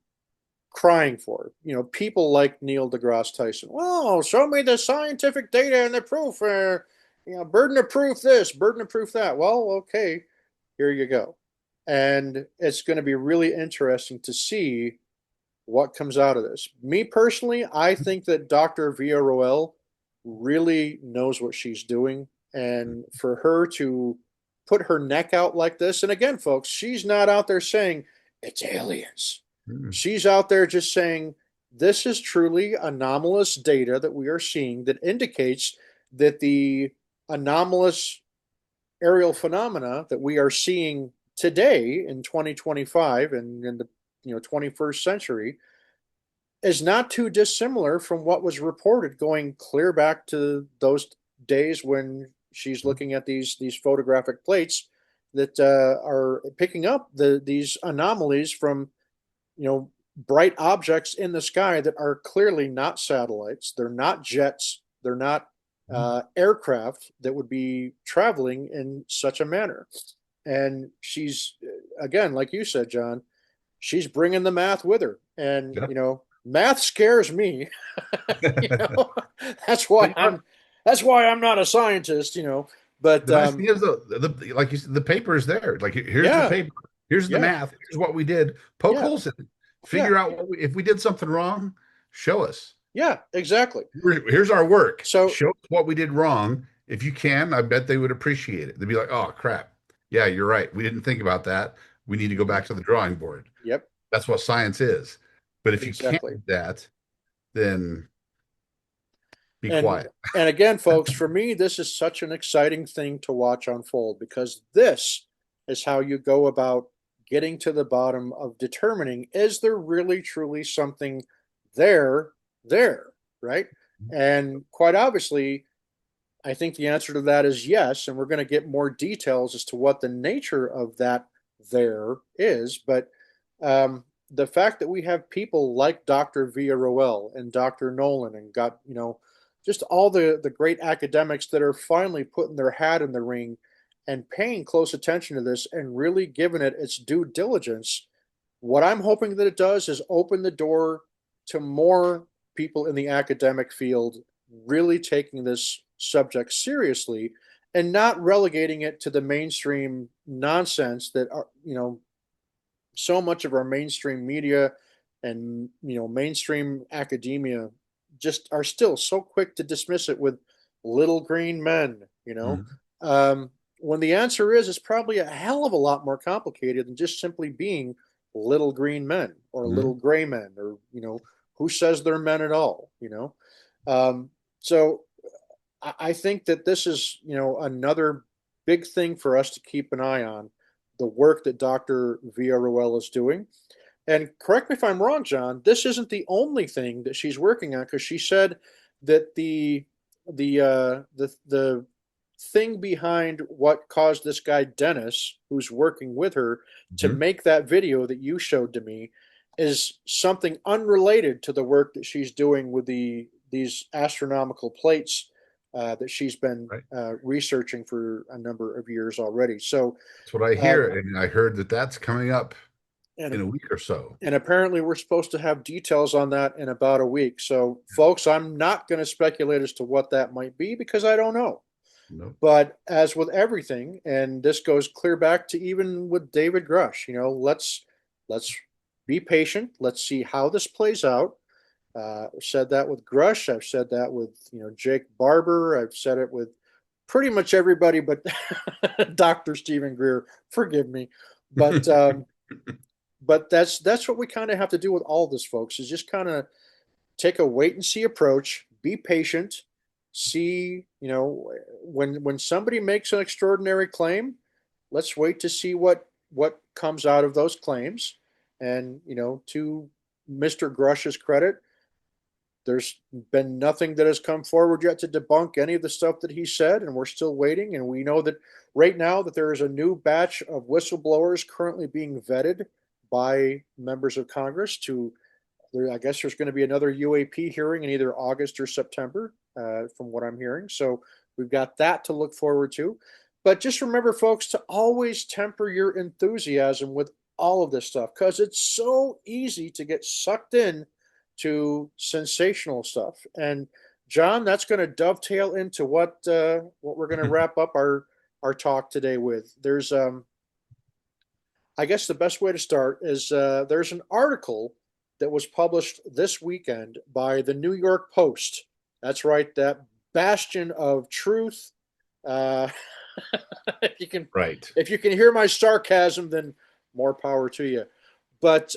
crying for. People like Neil deGrasse Tyson. Well, show me the scientific data and the proof. Burden of proof this, burden of proof that. Well, okay, here you go. And it's going to be really interesting to see what comes out of this. Me personally, I think that Dr. Villarroel really knows what she's doing. And for her to put her neck out like this, and again, folks, she's not out there saying it's aliens. Hmm. She's out there just saying this is truly anomalous data that we are seeing that indicates that the anomalous aerial phenomena that we are seeing today in 2025 and in the 21st century is not too dissimilar from what was reported going clear back to those days when she's looking at these photographic plates that are picking up these anomalies from bright objects in the sky that are clearly not satellites. They're not jets. They're not aircraft that would be traveling in such a manner. And she's, again, like you said, John, she's bringing the math with her. And Yep. Math scares me. You know, that's But why you know, I'm not a scientist. You know, but the nice thing is the like you said, the paper is there. Like here's the yeah, paper, here's the yeah, math, here's what we did. Poke yeah, holes in it. yeah, Figure out if we did something wrong, show us. yeah, exactly. Here's our work. So Show us what we did wrong. If you can, I bet they would appreciate it. They'd be like, "Oh crap. Yeah, you're right. We didn't think about that. We need to go mhm, back to the drawing board." yep, That's what science is. But if you can't exactly. do that, then be And quiet. again, folks, for me, this is such an exciting thing to watch unfold because this is how you go about getting to the bottom of determining is there really truly something there there, right? And quite obviously, I think the answer to that is yes, and we're going to get more details as to what the nature of that there is. But the fact that we have people like Dr. Villarroel and Dr. Nolan and got, just all the great academics that are finally putting their hat in the ring and paying close attention to this and really giving it its due diligence, what I'm hoping that it does is open the door to more people in the academic field really taking this subject seriously and not relegating it to the mainstream nonsense that are, so much of our mainstream media and mainstream academia just are still so quick to dismiss it with little green men, Mhm. um, when the answer is it's probably a hell of a lot more complicated than just simply being little green men or little Mhm. gray men or who says they're men at all, so I think that this is another big thing for us to keep an eye on, the work that Dr. Villarroel is doing. And correct me if I'm wrong, John, this isn't the only thing that she's working on because she said that the thing behind what caused this guy Dennis, who's working with her, to Mhm. make that video that you showed to me is something unrelated to the work that she's doing with these astronomical plates that she's been Right. researching for a number of years already. So, That's what I uh, hear, and I heard that that's coming up and in a week or so. and apparently we're supposed to have details on that in about a week. So, folks, I'm not going to speculate as to what that might be because I don't know. No. But as with everything, and this goes clear back to even with David Grush, let's be patient. Let's see how this plays out. I've said that with Grush. I've said that with Jake Barber. I've said it with pretty much everybody, but Dr. Stephen Greer. Forgive me, but that's what we kind of have to do with all this, folks. Is just kind of take a wait and see approach, be patient, see, when somebody makes an extraordinary claim, let's wait to see what comes out of those claims. And, to Mr. Grush's credit, there's been nothing that has come forward yet to debunk any of the stuff that he said, and we're still waiting. And we know that right now that there is a new batch of whistleblowers currently being vetted by members of Congress to I guess there's going to be another UAP hearing in either August or September, from what I'm hearing. So we've got that to look forward to. But just remember, folks, to always temper your enthusiasm with all of this stuff because it's so easy to get sucked in to sensational stuff. And John, that's going to dovetail into what we're going to wrap up our talk today with. There's I guess the best way to start is there's an article that was published this weekend by the New York Post. That's right, that bastion of truth. Uh, if you can, Right. if you can hear my sarcasm, then more power to you. But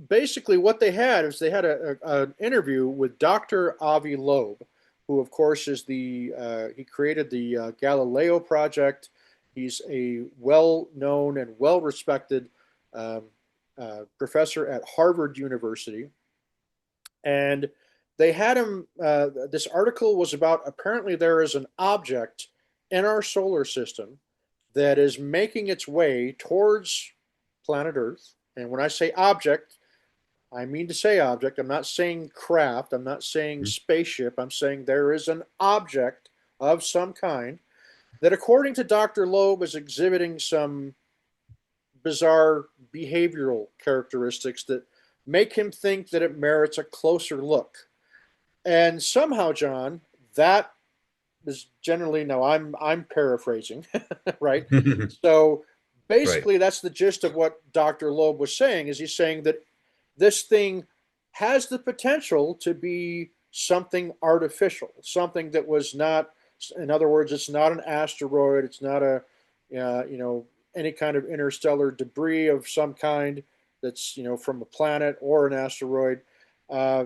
basically, what they had is they had an interview with Dr. Avi Loeb, who, of course, is he created the Galileo project. He's a well-known and well-respected um, professor at Harvard University, and they had him. This article was about apparently there is an object in our solar system that is making its way towards planet Earth. And when I say object, I mean to say object. I'm not saying craft. I'm not saying Mhm. spaceship. I'm saying there is an object of some kind that, according to Dr. Loeb, is exhibiting some bizarre behavioral characteristics that make him think that it merits a closer look. And somehow, John, that is generally, no, I'm paraphrasing, right? So Right. basically, that's the gist of what Dr. Loeb was saying. Is he's saying that this thing has the potential to be something artificial, something that was not. In other words, it's not an asteroid. It's not a, any kind of interstellar debris of some kind that's from a planet or an asteroid. Uh,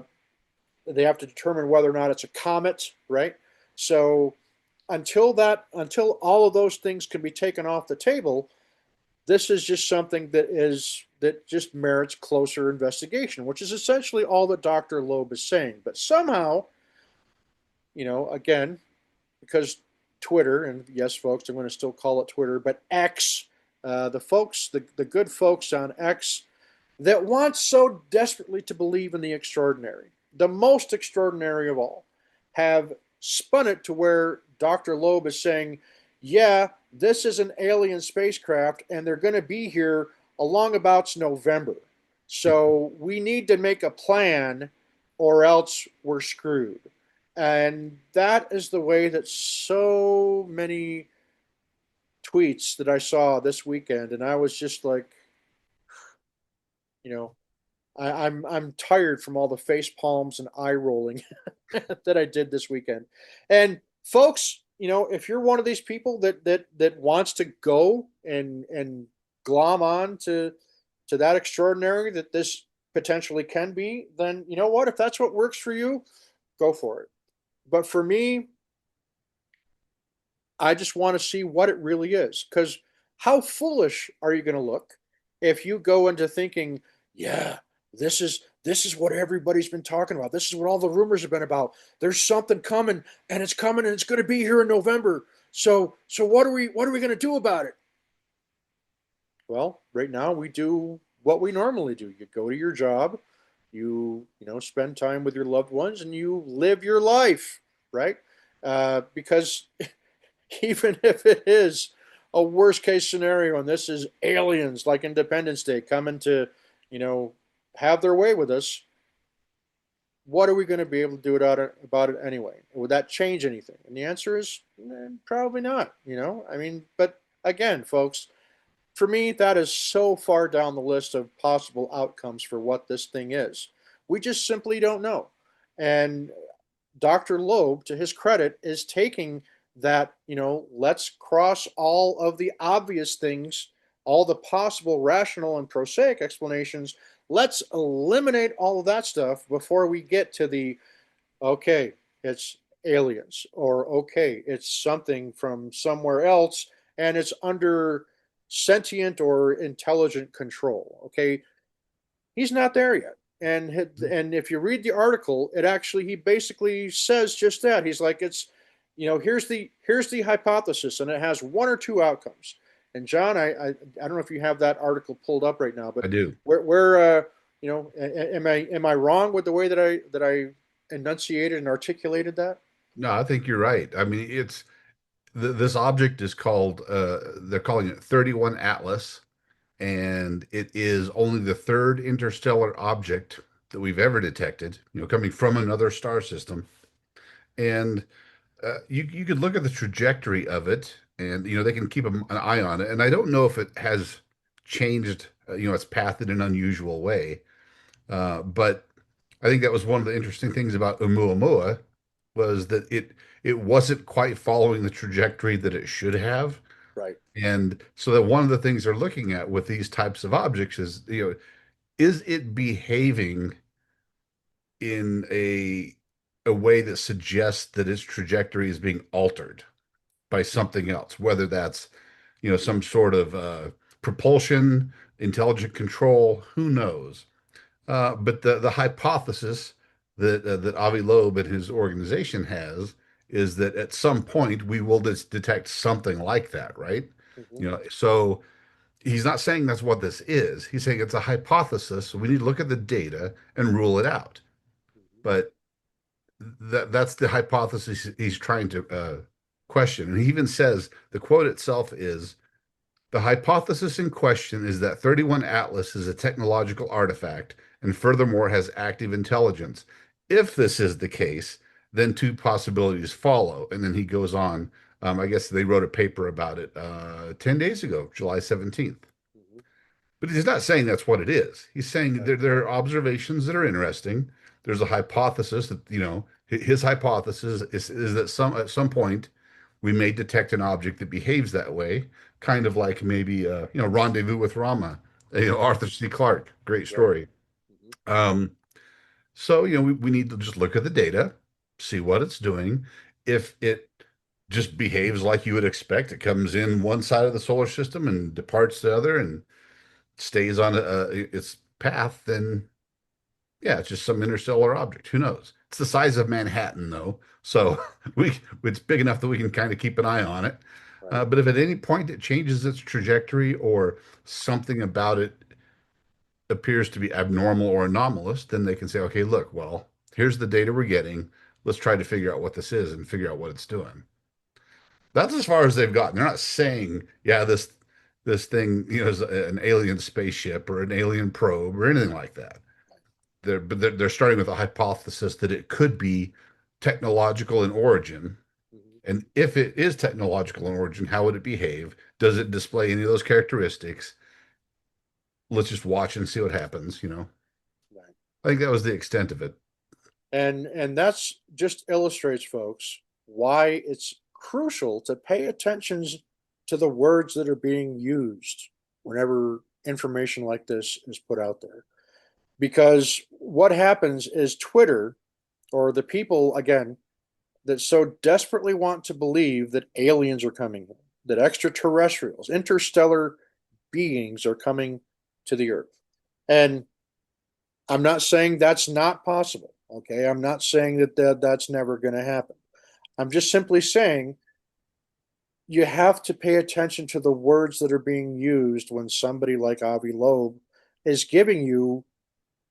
they have to determine whether or not it's a comet, right? So until all of those things can be taken off the table, this is just something that just merits closer investigation, which is essentially all that Dr. Loeb is saying. But somehow, again, because Twitter, and yes, folks, I'm going to still call it Twitter, but X, the good folks on X that want so desperately to believe in the extraordinary, the most extraordinary of all, have spun it to where Dr. Loeb is saying, yeah, this is an alien spacecraft and they're going to be here along about November. So we need to make a plan or else we're screwed. And that is the way that so many tweets that I saw this weekend. And I was just like, you know, I'm tired from all the face palms and eye rolling that I did this weekend. And folks, if you're one of these people that wants to go and glom on to that extraordinary that this potentially can be, then you know what? If that's what works for you, go for it. But for me, I just want to see what it really is. Because how foolish are you going to look if you go into thinking, yeah, this is what everybody's been talking about. This is what all the rumors have been about. There's something coming and it's going to be here in November. So what are we going to do about it? Well, right now we do what we normally do. You go to your job, you spend time with your loved ones, and you live your life, right? Because even if it is a worst case scenario and this is aliens like Independence Day coming to, you know, have their way with us, what are we going to be able to do about it anyway? Would that change anything? And the answer is probably not. I mean, but again, folks, for me, that is so far down the list of possible outcomes for what this thing is. We just simply don't know. And Dr. Loeb, to his credit, is taking that, let's cross all of the obvious things, all the possible rational and prosaic explanations. Let's eliminate all of that stuff before we get to the, okay, it's aliens, or okay, it's something from somewhere else and it's under sentient or intelligent control. Okay, he's not there yet. And if you read the article, he basically says just that. He's like, it's, here's the hypothesis, and it has one or two outcomes. And John, I don't know if you have that article pulled up right now, I but do. am I wrong with the way that I enunciated and articulated that? No, I think you're right. I mean, this object is called they're calling it 31 Atlas, and it is only the third interstellar object that we've ever detected, coming from another star system. And you could look at the trajectory of it, and they can keep an eye on it. And I don't know if it has changed, its path in an unusual way. But I think that was one of the interesting things about Oumuamua was that it wasn't quite following the trajectory that it should have. Right. And so that one of the things they're looking at with these types of objects is, is it behaving in a way that suggests that its trajectory is being altered by something else, whether that's, some sort of propulsion, intelligent control, who knows? But the hypothesis that Avi Loeb and his organization has is that at some point we will detect something like that, right? Mm-hmm. So he's not saying that's what this is. He's saying it's a hypothesis. So we need to look at the data and rule it out. Mm-hmm. But that's the hypothesis he's trying to question. And he even says the quote itself is the hypothesis in question is that 31 Atlas is a technological artifact and furthermore has active intelligence. If this is the case, then two possibilities follow. And then he goes on. I guess they wrote a paper about it 10 days ago, July 17th. Mhm. But he's not saying that's what it is. He's saying Right. there are observations that are interesting. There's a hypothesis that, his hypothesis is that at some point we may detect an object that behaves that way, kind of like maybe, Rendezvous with Rama, Mhm. Arthur C. Clarke, great Right. story. Mhm. Um, so, we need to just look at the data, see what it's doing. If it just behaves like you would expect, it comes in one side of the solar system and departs the other and stays on its path, then yeah, it's just some interstellar object. Who knows? It's the size of Manhattan, though, so it's big enough that we can kind of keep an eye on it. Right. But if at any point it changes its trajectory or something about it appears to be abnormal or anomalous, then they can say, okay, look, well, here's the data we're getting. Let's try to figure out what this is and figure out what it's doing. That's as far as they've gotten. They're not saying, yeah, this thing, is an alien spaceship or an alien probe or anything like that. They're starting with a hypothesis that it could be technological in origin. Mhm. And if it is technological in origin, how would it behave? Does it display any of those characteristics? Let's just watch and see what happens. Right. I think that was the extent of it. And that's just illustrates, folks, why it's crucial to pay attention to the words that are being used whenever information like this is put out there. Because what happens is Twitter, or the people, again, that so desperately want to believe that aliens are coming, that extraterrestrials, interstellar beings are coming to the earth. And I'm not saying that's not possible. Okay. I'm not saying that's never going to happen. I'm just simply saying you have to pay attention to the words that are being used when somebody like Avi Loeb is giving you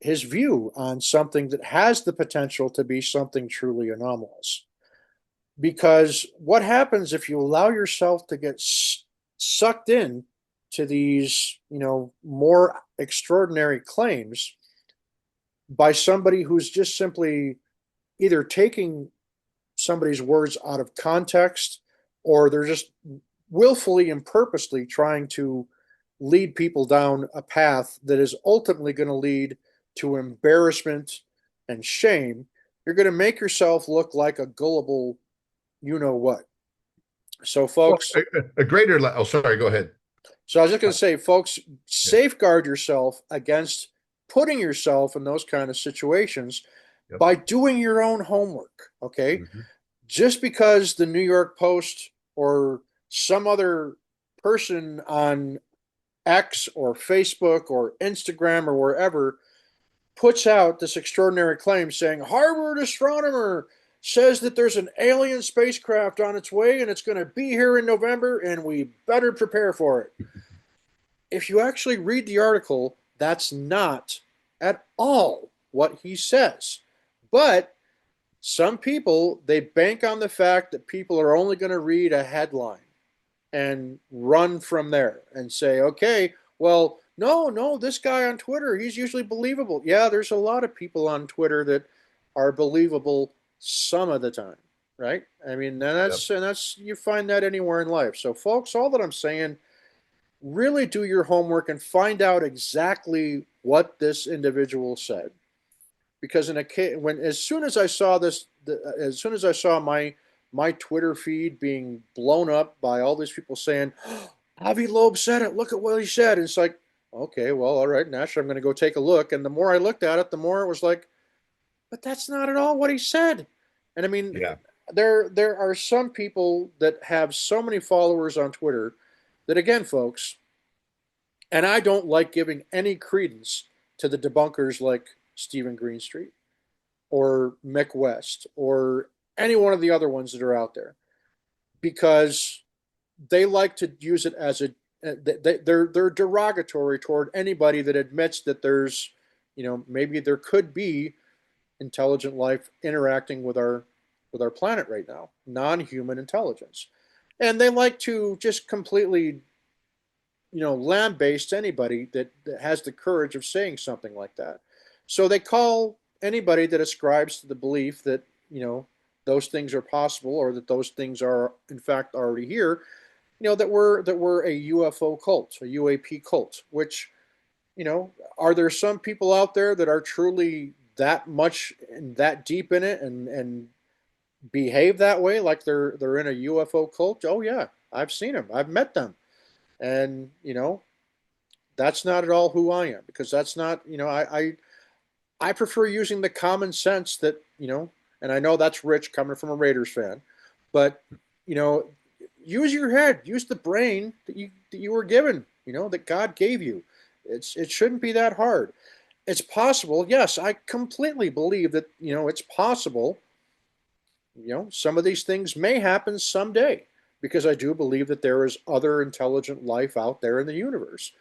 his view on something that has the potential to be something truly anomalous. Because what happens if you allow yourself to get sucked in to these, more extraordinary claims by somebody who's just simply either taking somebody's words out of context, or they're just willfully and purposely trying to lead people down a path that is ultimately going to lead to embarrassment and shame. You're going to make yourself look like a gullible, you know what. So, Well, folks, a greater. Oh, sorry. Go ahead. so I was just going Uh, to say, folks, yeah. safeguard yourself against putting yourself in those kind of situations Yep. by doing your own homework. Okay. Mhm. Just because the New York Post or some other person on X or Facebook or Instagram or wherever puts out this extraordinary claim saying Harvard astronomer says that there's an alien spacecraft on its way and it's going to be here in November and we better prepare for it. If you actually read the article, that's not at all what he says. But some people, they bank on the fact that people are only going to read a headline and run from there and say, okay, well, no, no, this guy on Twitter, he's usually believable. Yeah, there's a lot of people on Twitter that are believable some of the time, right? I mean, Yep. and that's you find that anywhere in life. So, folks, all that I'm saying, really do your homework and find out exactly what this individual said. Because in a case, when as soon as I saw this, as soon as I saw my Twitter feed being blown up by all these people saying, oh, Avi Loeb said it. Look at what he said. And it's like, okay, well, all right, naturally, I'm going to go take a look. And the more I looked at it, the more it was like, but that's not at all what he said. And I mean, Yeah. there are some people that have so many followers on Twitter that, again, folks, and I don't like giving any credence to the debunkers like Stephen Greenstreet or Mick West or any one of the other ones that are out there, because they like to use it as a they're derogatory toward anybody that admits that there's, maybe there could be intelligent life interacting with our planet right now, non-human intelligence. And they like to just completely, lambaste anybody that has the courage of saying something like that. So they call anybody that ascribes to the belief that, those things are possible or that those things are in fact already here, that we're a UFO cult, a UAP cult, which, are there some people out there that are truly that much and that deep in it and behave that way like they're in a UFO cult? Oh yeah, I've seen them. I've met them. And, that's not at all who I am, because that's not, I prefer using the common sense that, and I know that's rich coming from a Raiders fan, but, you know, use your head, use the brain that you were given, that God gave you. It shouldn't be that hard. It's possible. Yes, I completely believe that, it's possible. Some of these things may happen someday, because I do believe that there is other intelligent life out there in the universe.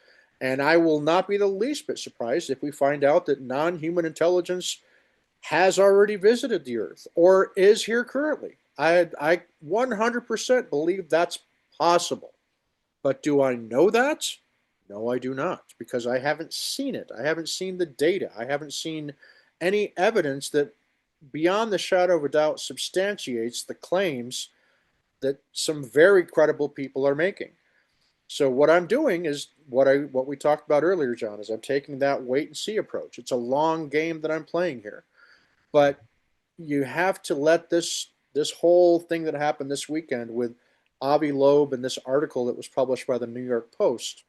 And I will not be the least bit surprised if we find out that non human intelligence has already visited the Earth or is here currently. I 100% believe that's possible. But do I know that? No, I do not, because I haven't seen it. I haven't seen the data. I haven't seen any evidence that, beyond the shadow of a doubt, substantiates the claims that some very credible people are making. So what I'm doing is what we talked about earlier, John, is I'm taking that wait and see approach. It's a long game that I'm playing here. But you have to let this whole thing that happened this weekend with Avi Loeb and this article that was published by the New York Post,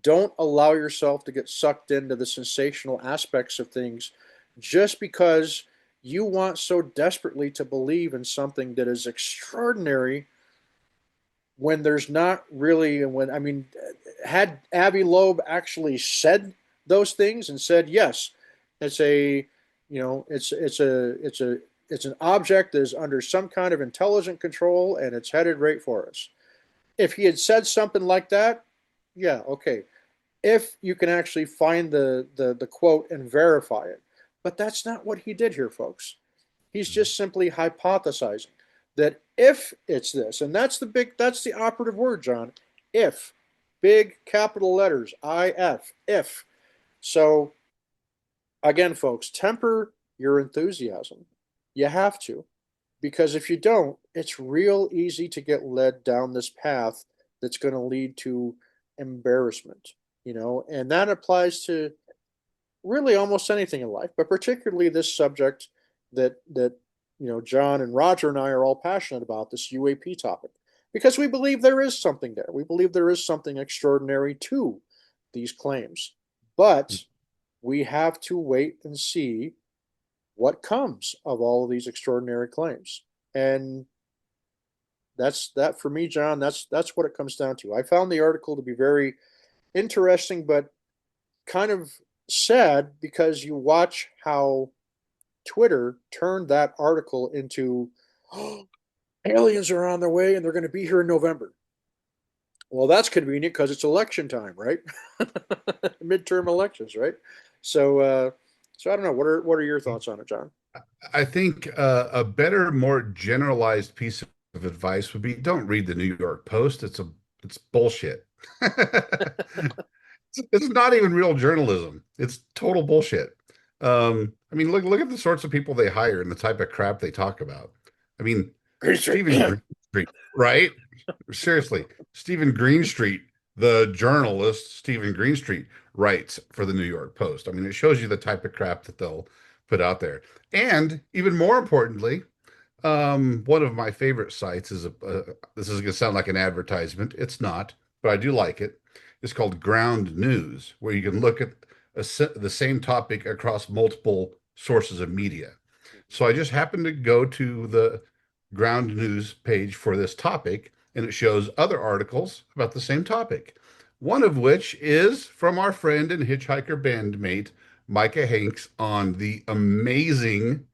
don't allow yourself to get sucked into the sensational aspects of things just because you want so desperately to believe in something that is extraordinary, when there's not really. And when, I mean, had Avi Loeb actually said those things and said, yes, it's a, it's an object that is under some kind of intelligent control and it's headed right for us. If he had said something like that, yeah, okay. If you can actually find the quote and verify it. But that's not what he did here, folks. He's just simply hypothesizing that if it's this, and that's the operative word, John. If, big capital letters, IF, if. So again, folks, temper your enthusiasm. You have to, because if you don't, it's real easy to get led down this path that's going to lead to embarrassment, and that applies to really almost anything in life, but particularly this subject that John and Roger and I are all passionate about, this UAP topic, because we believe there is something there. We believe there is something extraordinary to these claims, but we have to wait and see what comes of all of these extraordinary claims. And that's that for me, John. That's what it comes down to. I found the article to be very interesting, but kind of sad, because you watch how Twitter turned that article into, oh, aliens are on their way and they're going to be here in November. Well, that's convenient because it's election time, right? Midterm elections, right? So I don't know. What are your thoughts on it, John? I think a better, more generalized piece of advice would be don't read the New York Post. It's bullshit. It's not even real journalism. It's total bullshit. I mean, look at the sorts of people they hire and the type of crap they talk about. I mean, Stephen Greenstreet, right? Seriously, Stephen Greenstreet, the journalist Stephen Greenstreet, writes for the New York Post. I mean, it shows you the type of crap that they'll put out there. And even more importantly, one of my favorite sites is this is going to sound like an advertisement. It's not, but I do like it. It's called Ground News, where you can look at the same topic across multiple sources of media. So I just happened to go to the Ground News page for this topic, and it shows other articles about the same topic. One of which is from our friend and hitchhiker bandmate Micah Hanks on the amazing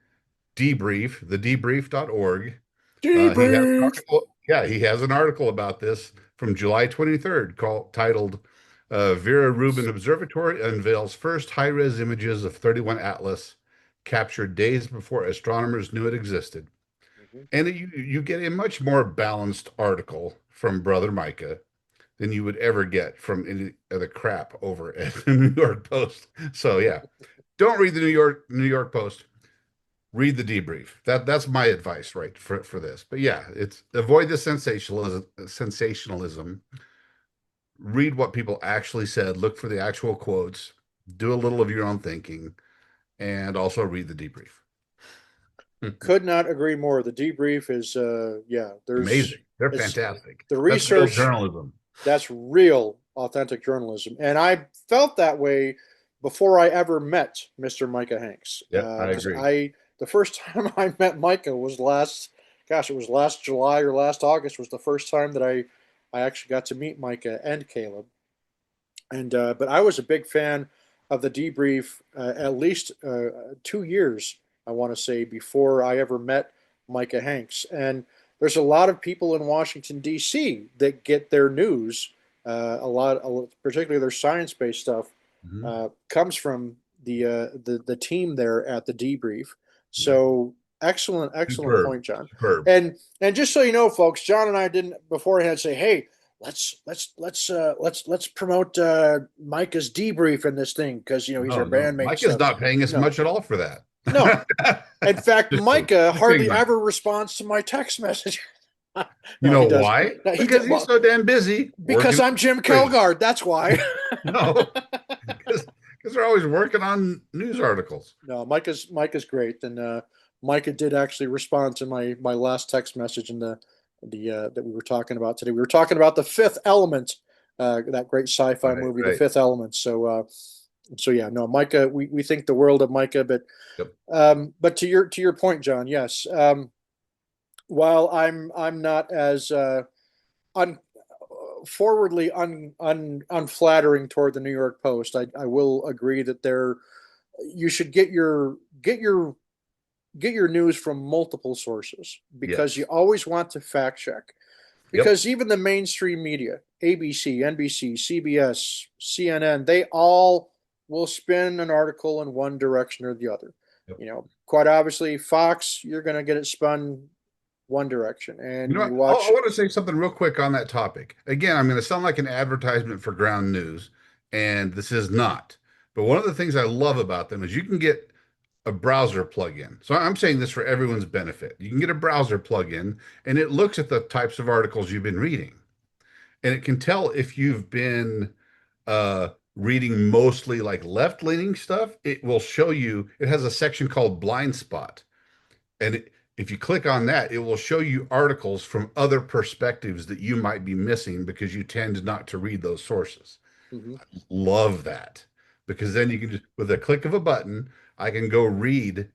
Debrief, the debrief.org. He has an Debrief. article. Yeah, he has an article about this from July 23rd titled Vera Rubin Observatory unveils first high-res images of 31 Atlas captured days before astronomers knew it existed. Mhm. And you get a much more balanced article from Brother Micah than you would ever get from any of the crap over at the New York Post. So yeah, don't read the New York Post. Read the debrief. That's my advice, right, for this. But yeah, it's avoid the sensationalism. Read what people actually said. Look for the actual quotes. Do a little of your own thinking, and also read the debrief. Could not agree more. The debrief is, yeah, there's, Amazing. They're it's fantastic. the That's real research. journalism. That's real, authentic journalism. And I felt that way before I ever met Mr. Micah Hanks. Yep, I Because agree. the first time I met Micah was it was last July or last August was the first time that I actually got to meet Micah and Caleb. And but I was a big fan of the debrief at least 2 years, I want to say, before I ever met Micah Hanks. And there's a lot of people in Washington D.C. that get their news, particularly their science-based stuff, Mhm. comes from the team there at the debrief. Yeah. So excellent Superb. point, John. Superb. And just so you know, folks, John and I didn't beforehand say, hey, let's promote Micah's debrief in this thing because he's No, our no. bandmate and Mike is stuff. not paying us No, much at all for that. no. In fact, Just kidding. Micah Just kidding, hardly Mike. ever responds to my text message. You No, know he does. why? No, he Because did. he's Well, so damn busy because working I'm on Jim stories. Kelgard. That's why. No, because they're always working on news articles. No, Micah's great, and Micah did actually respond to my last text message in the that we were talking about today. We were talking about The Fifth Element, that great sci-fi Right, movie, The right. Fifth Element. So yeah, no, Micah, we think the world of Micah, Yep. but to your point, John, yes. While I'm not as un, forwardly unflattering toward the New York Post, I will agree that you should get your news from multiple sources because you Yes. always want to fact check. Yep. Because even the mainstream media, ABC, NBC, CBS, CNN, they all will spin an article in one direction or the other. Yep. Quite obviously, Fox, you're going to get it spun one direction, You and know you what? I watch. want to say something real quick on that topic. Again, I'm going to sound like an advertisement for ground news, and this is not. But one of the things I love about them is you can get a browser plugin. So I'm saying this for everyone's benefit. You can get a browser plugin, and it looks at the types of articles you've been reading, and it can tell if you've been reading mostly like left-leaning stuff. It will show you. It has a section called blind spot. And if you click on that, it will show you articles from other perspectives that you might be missing because you tend not to read those sources. Mhm. Love that because then you can just, with a click of a button, I can go read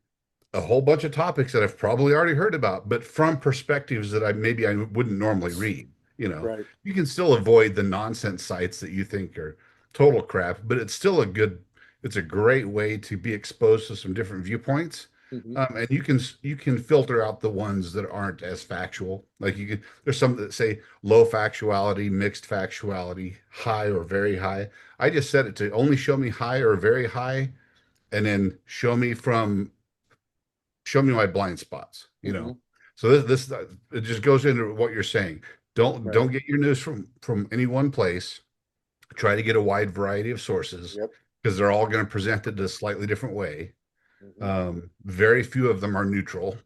a whole bunch of topics that I've probably already heard about, but from perspectives that I wouldn't normally read. Right. You can still avoid the nonsense sites that you think are total crap, but it's a great way to be exposed to some different viewpoints. Hmm. And you can filter out the ones that aren't as factual. Like there's some that say low factuality, mixed factuality, high or very high. I just set it to only show me high or very high, and then show me my blind spots, Hmm. So this it just goes into what you're saying. Right. Don't get your news from any one place. Try to get a wide variety of sources Yep. because they're all going to present it a slightly different way. Hmm. Very few of them are neutral.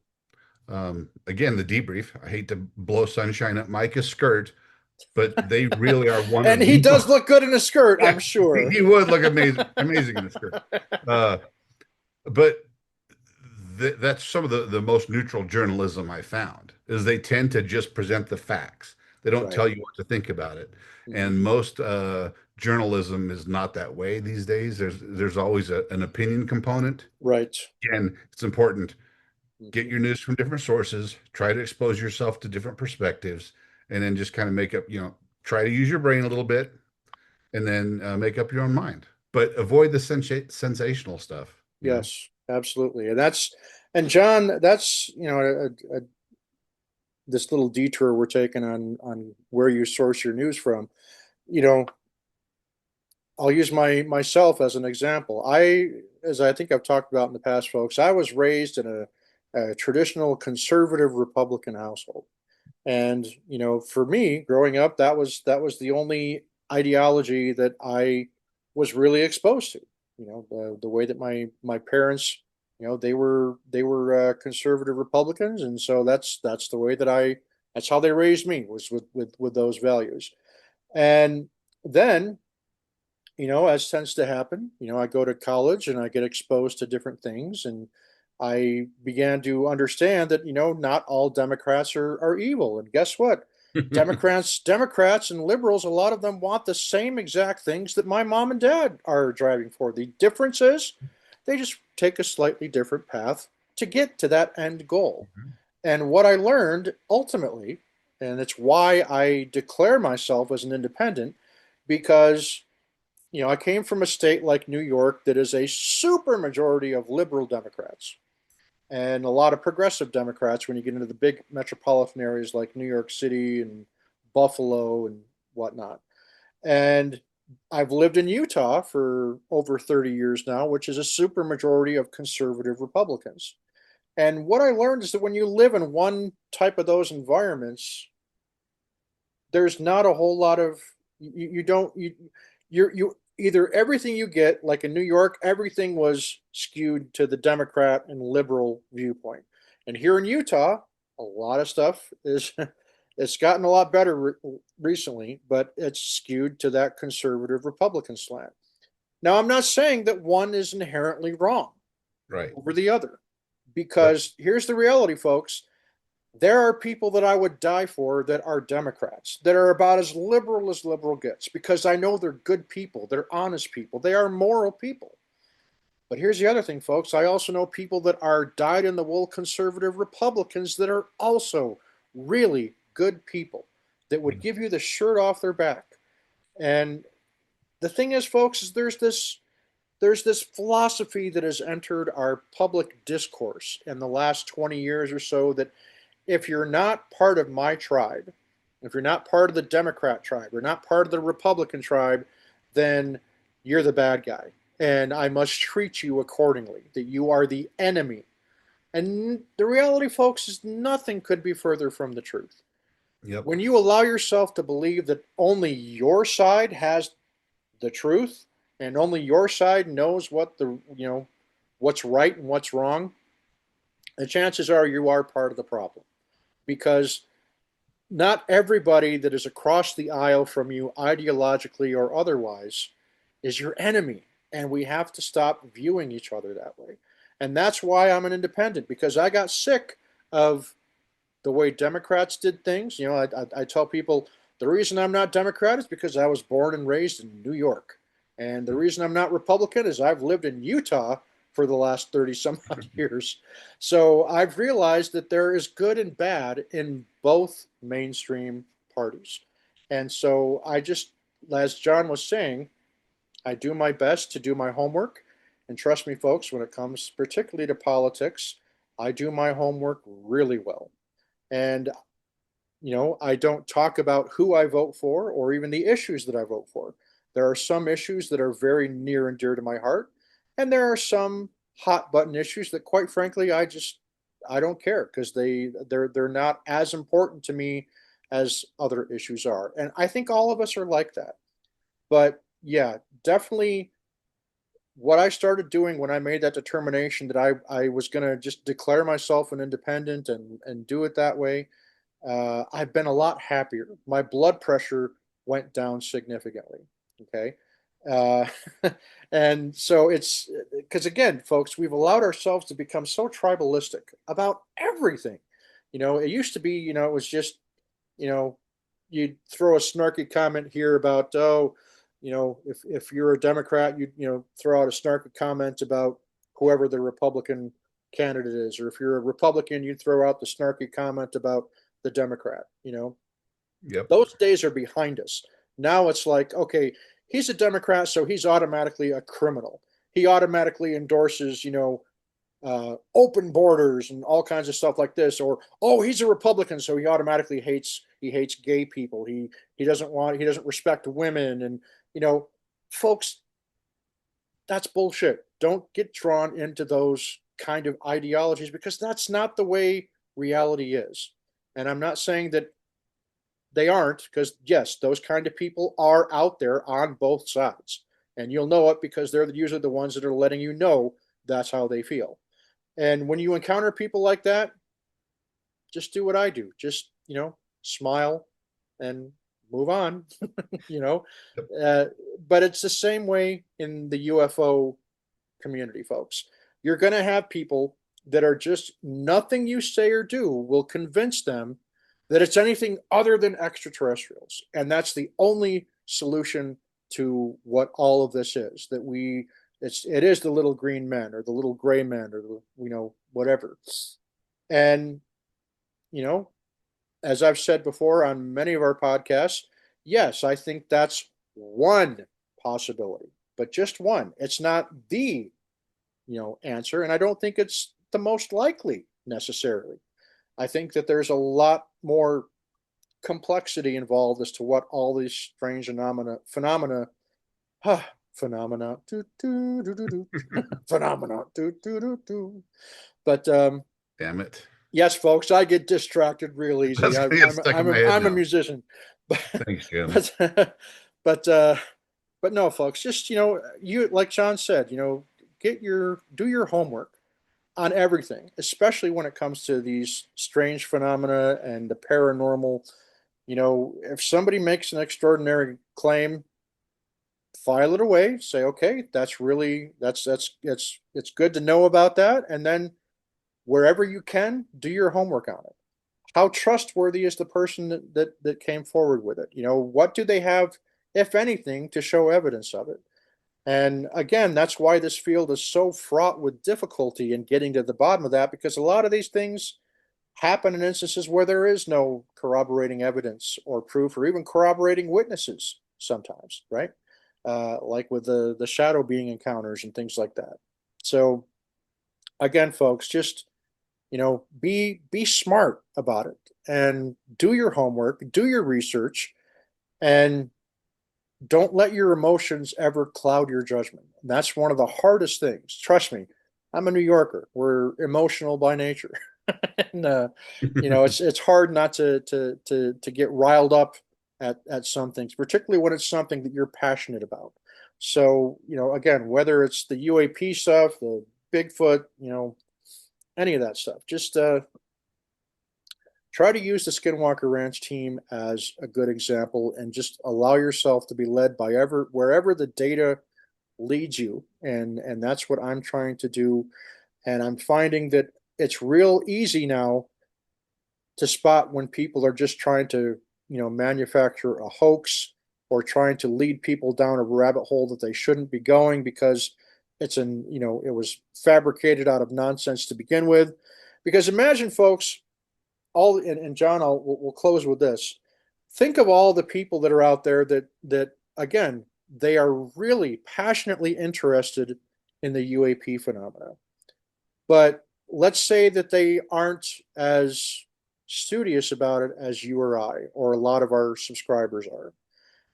Again, the debrief. I hate to blow sunshine up Micah's skirt, but they really are one And of he the does look good in a skirt, yeah, I'm sure. he would look amazing in a skirt. Uh, but that's some of the most neutral journalism I found is they tend to just present the facts. They don't Right. tell you what to think about it. Hmm. And most journalism is not that way these days. There's always an opinion component. Right. And it's important. Get Hmm. your news from different sources, try to expose yourself to different perspectives, and then just kind of make up, try to use your brain a little bit and then make up your own mind. But avoid the sensational stuff. Yes, absolutely. And John, that's this little detour we're taking on where you source your news from. You know, I'll use myself as an example. As I think I've talked about in the past, folks, I was raised in a traditional conservative Republican household. And, for me growing up, that was the only ideology that I was really exposed to. The way that my parents, they were conservative Republicans, and so that's the way that's how they raised me, was with those values. And then, as tends to happen, I go to college and I get exposed to different things, and I began to understand that, not all Democrats are evil. And guess what? Democrats and liberals, a lot of them want the same exact things that my mom and dad are driving for. The difference is they just take a slightly different path to get to that end goal. And what I learned ultimately, and it's why I declare myself as an independent, because I came from a state like New York that is a super majority of liberal Democrats and a lot of progressive Democrats when you get into the big metropolitan areas like New York City and Buffalo and whatnot. And I've lived in Utah for over 30 years now, which is a super majority of conservative Republicans. And what I learned is that when you live in one type of those environments, there's not a whole lot of you don't you either everything you get, like in New York, everything was skewed to the Democrat and liberal viewpoint. And here in Utah, a lot of stuff is it's gotten a lot better recently, but it's skewed to that conservative Republican slant. Now, I'm not saying that one is inherently wrong Right. over the other, But because here's the reality, folks. There are people that I would die for that are Democrats, that are about as liberal gets, because I know they're good people, they're honest people, they are moral people. But here's the other thing, folks. I also know people that are dyed in the wool conservative Republicans that are also really good people that would give you the shirt off their back. And the thing is, folks, is there's this philosophy that has entered our public discourse in the last 20 years or so, that if you're not part of my tribe, if you're not part of the Democrat tribe, or not part of the Republican tribe, then you're the bad guy. And I must treat you accordingly, that you are the enemy. And the reality, folks, is nothing could be further from the truth. yep. When you allow yourself to believe that only your side has the truth and only your side knows what's right and what's wrong, the chances are you are part of the problem, because not everybody that is across the aisle from you, ideologically or otherwise, is your enemy. And we have to stop viewing each other that way. And that's why I'm an independent, because I got sick of the way Democrats did things. I tell people the reason I'm not Democrat is because I was born and raised in New York. And the reason I'm not Republican is I've lived in Utah for the last 30 some odd years. So I've realized that there is good and bad in both mainstream parties. And so I just, as John was saying, I do my best to do my homework. And trust me, folks, when it comes particularly to politics, I do my homework really well. And I don't talk about who I vote for or even the issues that I vote for. There are some issues that are very near and dear to my heart, and there are some hot button issues that, quite frankly, I don't care, because they're not as important to me as other issues are. And I think all of us are like that. But yeah, definitely what I started doing when I made that determination that I was going to just declare myself an independent and do it that way, I've been a lot happier. My blood pressure went down significantly. Okay. Uh, and so it's because, again, folks, we've allowed ourselves to become so tribalistic about everything. It used to be, it was just, you know, you'd throw a snarky comment here about, oh, if you're a Democrat, you throw out a snarky comment about whoever the Republican candidate is, or if you're a Republican, you'd throw out the snarky comment about the Democrat. Yep. Those days are behind us. Now it's like, okay, he's a Democrat, so he's automatically a criminal. He automatically endorses, open borders and all kinds of stuff like this. Or, oh, he's a Republican, so he hates gay people. He doesn't respect women. And folks, that's bullshit. Don't get drawn into those kind of ideologies, because that's not the way reality is. And I'm not saying that they aren't, because yes, those kind of people are out there on both sides. And you'll know it because they're usually the ones that are letting you know that's how they feel. And when you encounter people like that, just do what I do. Just, smile and move on, you know. Yep. Uh, but it's the same way in the UFO community, folks. You're going to have people that are just nothing you say or do will convince them that it's anything other than extraterrestrials. And that's the only solution to what all of this is, that it is the little green men or the little gray men or the, whatever. And, you know, as I've said before on many of our podcasts, yes, I think that's one possibility, but just one. It's not the, answer, and I don't think it's the most likely necessarily. I think that there's a lot more complexity involved as to what all these strange huh, phenomena, phenomena, but Damn it. yes, folks, I get distracted real easy. That's gonna get stuck in my head I'm a now. musician, but Thanks, Jim. but but uh, but no, folks, just you like John said, do your homework on everything, especially when it comes to these strange phenomena and the paranormal. If somebody makes an extraordinary claim, file it away. Say, okay, it's good to know about that, and then wherever you can, do your homework on it. How trustworthy is the person that came forward with it? What do they have, if anything, to show evidence of it? And again, that's why this field is so fraught with difficulty in getting to the bottom of that, because a lot of these things happen in instances where there is no corroborating evidence or proof or even corroborating witnesses sometimes, right? Like with the shadow being encounters and things like that. So again, folks, just be smart about it and do your homework, do your research, and don't let your emotions ever cloud your judgment. And that's one of the hardest things. Trust me, I'm a New Yorker. We're emotional by nature, and it's hard not to get riled up at some things, particularly when it's something that you're passionate about. So again, whether it's the UAP stuff, the Bigfoot, any of that stuff, just try to use the Skinwalker Ranch team as a good example and just allow yourself to be led by wherever the data leads you. And that's what I'm trying to do. And I'm finding that it's real easy now to spot when people are just trying to, manufacture a hoax or trying to lead people down a rabbit hole that they shouldn't be going because it was fabricated out of nonsense to begin with. Because imagine, folks, and John, we'll close with this. Think of all the people that are out there that again, they are really passionately interested in the UAP phenomena. But let's say that they aren't as studious about it as you or I or a lot of our subscribers are.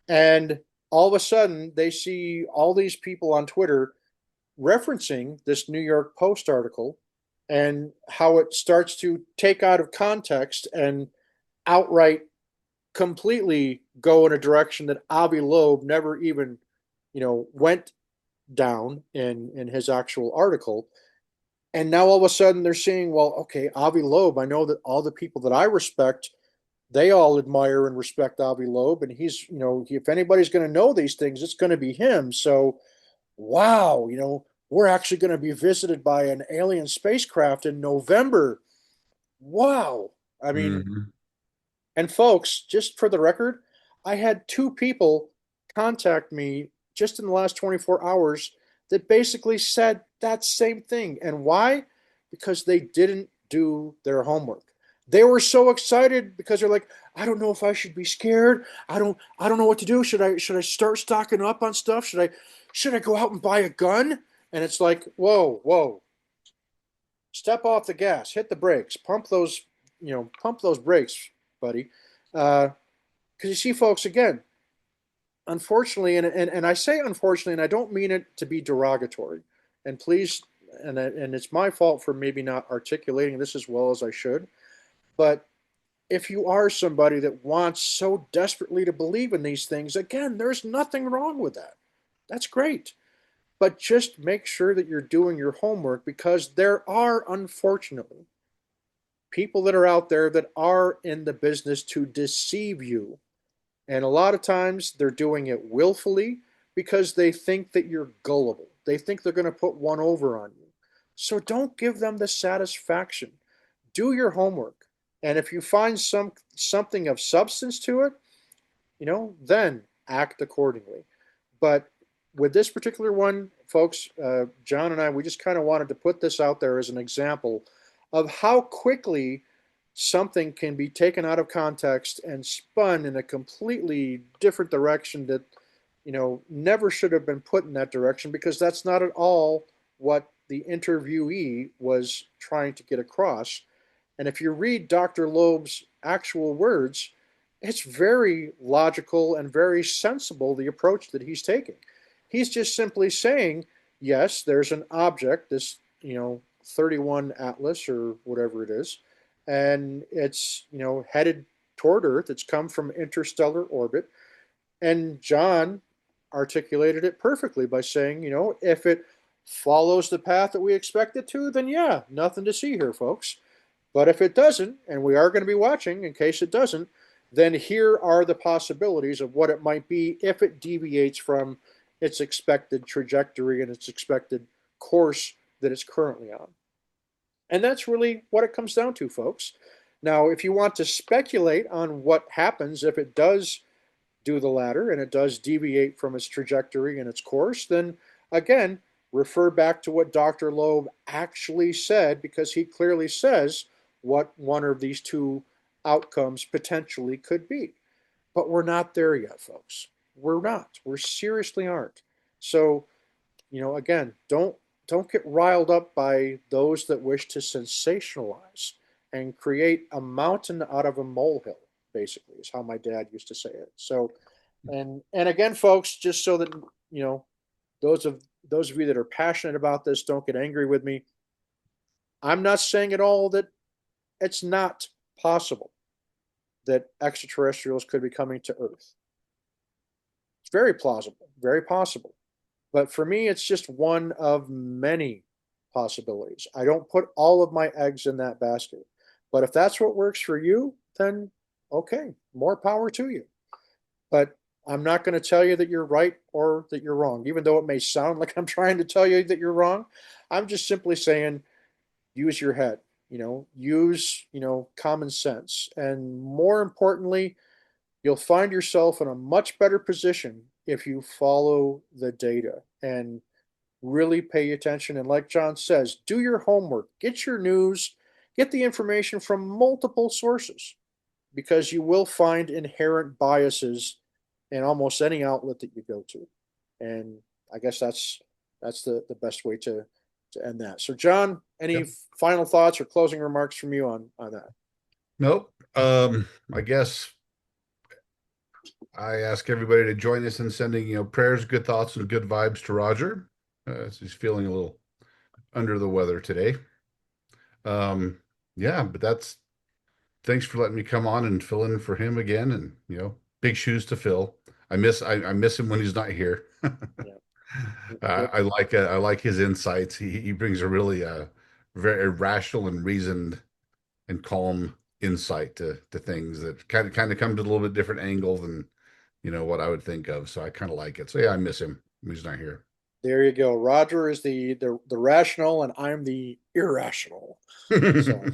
And all of a sudden they see all these people on Twitter referencing this New York Post article and how it starts to take out of context and outright completely go in a direction that Avi Loeb never even, went down in his actual article. And now all of a sudden they're seeing, well, okay, Avi Loeb, I know that all the people that I respect, they all admire and respect Avi Loeb. And he's, if anybody's going to know these things, it's going to be him. So, wow, we're actually going to be visited by an alien spacecraft in November. Wow. I mean, Hmm. and folks, just for the record, I had two people contact me just in the last 24 hours that basically said that same thing. And why? Because they didn't do their homework. They were so excited because they're like, I don't know if I should be scared. I don't know what to do. Should I start stocking up on stuff? Should I go out and buy a gun? And it's like, whoa, whoa, step off the gas, hit the brakes, pump those brakes, buddy. Because you see, folks, again, unfortunately, and I say unfortunately, and I don't mean it to be derogatory. And please, and it's my fault for maybe not articulating this as well as I should. But if you are somebody that wants so desperately to believe in these things, again, there's nothing wrong with that. That's great. But just make sure that you're doing your homework, because there are, unfortunately, people that are out there that are in the business to deceive you. And a lot of times they're doing it willfully because they think that you're gullible. They think they're going to put one over on you. So don't give them the satisfaction. Do your homework. And if you find something of substance to it, then act accordingly. But with this particular one, folks, John and I, we just kind of wanted to put this out there as an example of how quickly something can be taken out of context and spun in a completely different direction that, never should have been put in that direction, because that's not at all what the interviewee was trying to get across. And if you read Dr. Loeb's actual words, it's very logical and very sensible, the approach that he's taking. He's just simply saying, yes, there's an object, this, 31 Atlas or whatever it is, and it's, headed toward Earth. It's come from interstellar orbit. And John articulated it perfectly by saying, if it follows the path that we expect it to, then yeah, nothing to see here, folks. But if it doesn't, and we are going to be watching in case it doesn't, then here are the possibilities of what it might be if it deviates from its expected trajectory and its expected course that it's currently on. And that's really what it comes down to, folks. Now, if you want to speculate on what happens if it does do the latter and it does deviate from its trajectory and its course, then again, refer back to what Dr. Loeb actually said, because he clearly says what one of these two outcomes potentially could be. But we're not there yet, folks. We're not. We seriously aren't. So, again, don't get riled up by those that wish to sensationalize and create a mountain out of a molehill, basically, is how my dad used to say it. So, and again, folks, just so that those of you that are passionate about this don't get angry with me. I'm not saying at all that it's not possible that extraterrestrials could be coming to Earth. It's very plausible, very possible. But for me, it's just one of many possibilities. I don't put all of my eggs in that basket. But if that's what works for you, then okay, more power to you. But I'm not going to tell you that you're right or that you're wrong, even though it may sound like I'm trying to tell you that you're wrong. I'm just simply saying, use your head, use, common sense. And more importantly, you'll find yourself in a much better position if you follow the data and really pay attention. And like John says, do your homework, get your news, get the information from multiple sources, because you will find inherent biases in almost any outlet that you go to. And I guess that's the best way to end that. So John, any Yep. final thoughts or closing remarks from you on that? Nope. I guess I ask everybody to join us in sending, prayers, good thoughts, and good vibes to Roger. He's feeling a little under the weather today. Yeah, but thanks for letting me come on and fill in for him again. And, big shoes to fill. I miss him when he's not here. Yeah. I like his insights. He brings a really very rational and reasoned and calm insight to things that kind of come to a little bit different angle than what I would think of. So I kind of like it. So yeah, I miss him when he's not here. There you go. Roger is the rational, and I'm the irrational. So,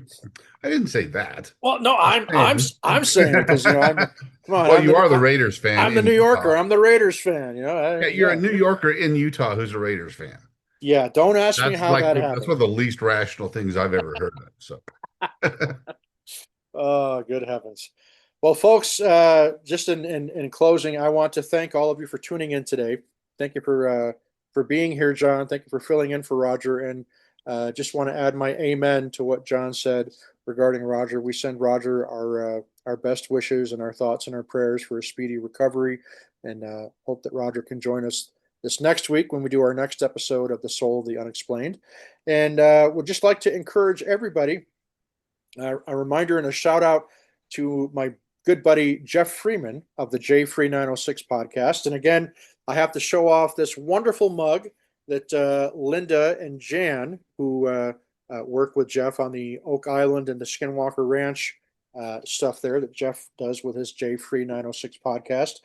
I didn't say that. well, no, I'm I'm Man. I'm saying it because I'm come on. Well, you are the Raiders fan I'm the in New Yorker. Utah. I'm the Raiders fan. Yeah, you're a Yeah, New Yorker in Utah who's a Raiders fan. yeah. Don't ask me how that That's one happened. of the least rational things I've ever heard of. So Oh, good heavens. Well, folks, just in closing, I want to thank all of you for tuning in today. Thank you for being here, John. Thank you for filling in for Roger, and just want to add my amen to what John said regarding Roger. We send Roger our best wishes and our thoughts and our prayers for a speedy recovery, and hope that Roger can join us this next week when we do our next episode of The Soul of the Unexplained. And would just like to encourage everybody, a reminder and a shout out to my good buddy Jeff Freeman of the J Free 906 podcast. And again, I have to show off this wonderful mug that Linda and Jan, who work with Jeff on the Oak Island and the Skinwalker Ranch stuff there that Jeff does with his J Free 906 podcast.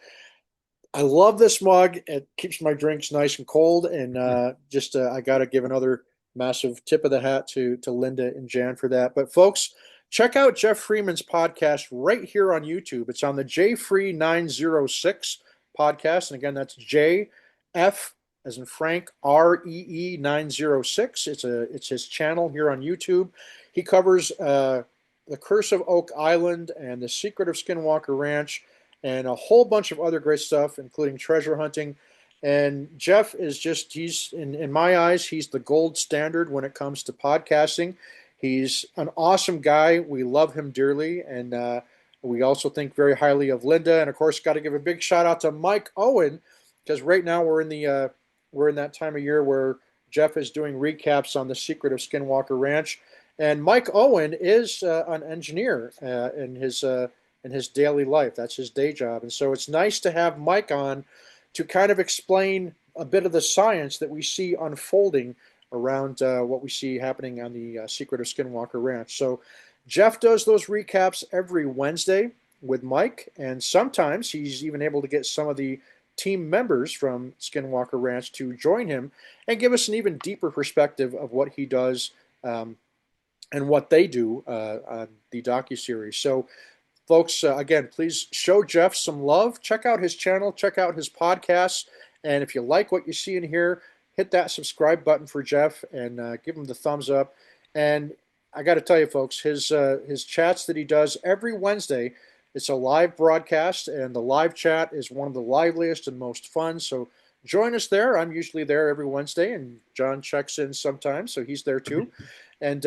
I love this mug. It keeps my drinks nice and cold. And I got to give another massive tip of the hat to Linda and Jan for that. But folks, check out Jeff Freeman's podcast right here on YouTube. It's on the J Free 906 podcast. And again, that's JF as in Frank REE 906. It's his channel here on YouTube. He covers the Curse of Oak Island and the Secret of Skinwalker Ranch and a whole bunch of other great stuff, including treasure hunting. And Jeff is just, he's, in my eyes, he's the gold standard when it comes to podcasting. He's an awesome guy. We love him dearly. And we also think very highly of Linda. And of course, got to give a big shout out to Mike Owen, because right now we're in that time of year where Jeff is doing recaps on the Secret of Skinwalker Ranch. And Mike Owen is an engineer in his daily life. That's his day job. And so it's nice to have Mike on to kind of explain a bit of the science that we see unfolding around what we see happening on the Secret of Skinwalker Ranch. So Jeff does those recaps every Wednesday with Mike, and sometimes he's even able to get some of the team members from Skinwalker Ranch to join him and give us an even deeper perspective of what he does and what they do on the docuseries. So folks, again, please show Jeff some love. Check out his channel. Check out his podcasts. And if you like what you see in here, hit that subscribe button for Jeff and give him the thumbs up. And I got to tell you, folks, his chats that he does every Wednesday, it's a live broadcast, and the live chat is one of the liveliest and most fun. So join us there. I'm usually there every Wednesday, and John checks in sometimes, so he's there too. And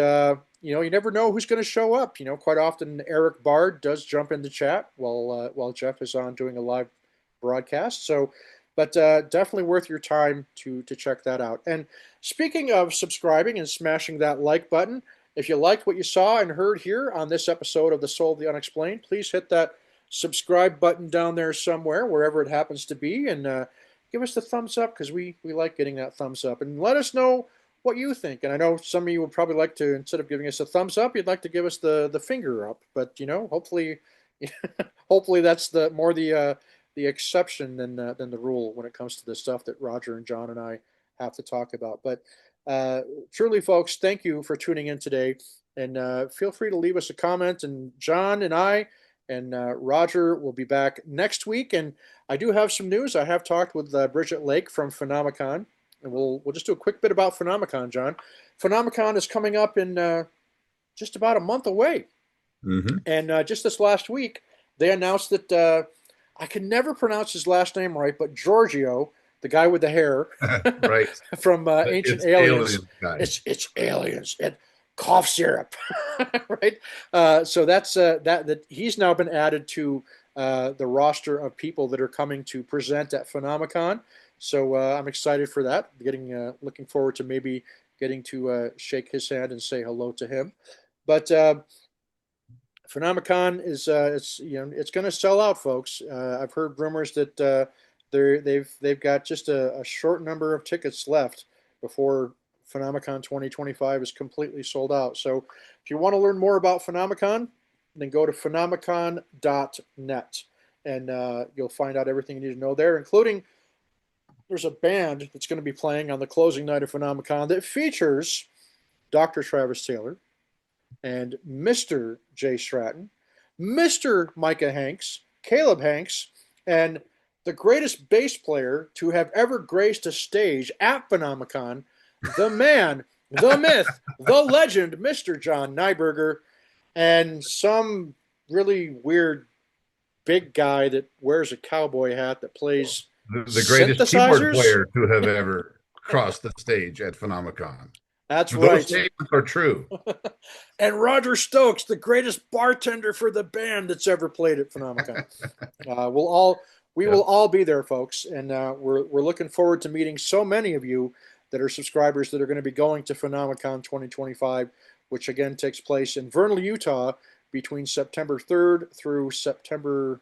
you never know who's going to show up. Quite often Eric Bard does jump in the chat while Jeff is on doing a live broadcast. So, but definitely worth your time to check that out. And speaking of subscribing and smashing that like button, if you liked what you saw and heard here on this episode of The Soul of the Unexplained, please hit that subscribe button down there somewhere, wherever it happens to be, and give us the thumbs up, because we like getting that thumbs up. And let us know what you think. And I know some of you would probably like to, instead of giving us a thumbs up, you'd like to give us the finger up. But hopefully, hopefully that's the exception than the rule when it comes to the stuff that Roger and John and I have to talk about. But truly, folks, thank you for tuning in today, and feel free to leave us a comment. And John and I and Roger will be back next week. And I do have some news. I have talked with Bridget Lake from Phenomicon. And we'll just do a quick bit about Phenomicon, John. Phenomicon is coming up in just about a month away. Mm-hmm. And just this last week, they announced that I can never pronounce his last name right, but Giorgio, the guy with the hair, right, from Ancient Aliens, it's aliens and cough syrup, right? So that's that he's now been added to the roster of people that are coming to present at Phenomicon. So I'm excited for that. Looking forward to maybe getting to shake his hand and say hello to him. But Phenomicon is it's going to sell out, folks. I've heard rumors that they've got just a short number of tickets left before Phenomicon 2025 is completely sold out. So if you want to learn more about Phenomicon, then go to phenomicon.net, and you'll find out everything you need to know there, including there's a band that's going to be playing on the closing night of Phenomicon that features Dr. Travis Taylor and Mr. Jay Stratton, Mr. Micah Hanks, Caleb Hanks, and the greatest bass player to have ever graced a stage at Phenomicon, the man, the myth, the legend, Mr. John Nyberger, and some really weird big guy that wears a cowboy hat that plays the greatest keyboard player to have ever crossed the stage at Phenomicon. That's right. Those statements are true. And Roger Stokes, the greatest bartender for the band that's ever played at Phenomicon. We will all be there, folks, and we're looking forward to meeting so many of you that are subscribers that are going to be going to Phenomicon 2025, which again takes place in Vernal, Utah, between September 3rd through September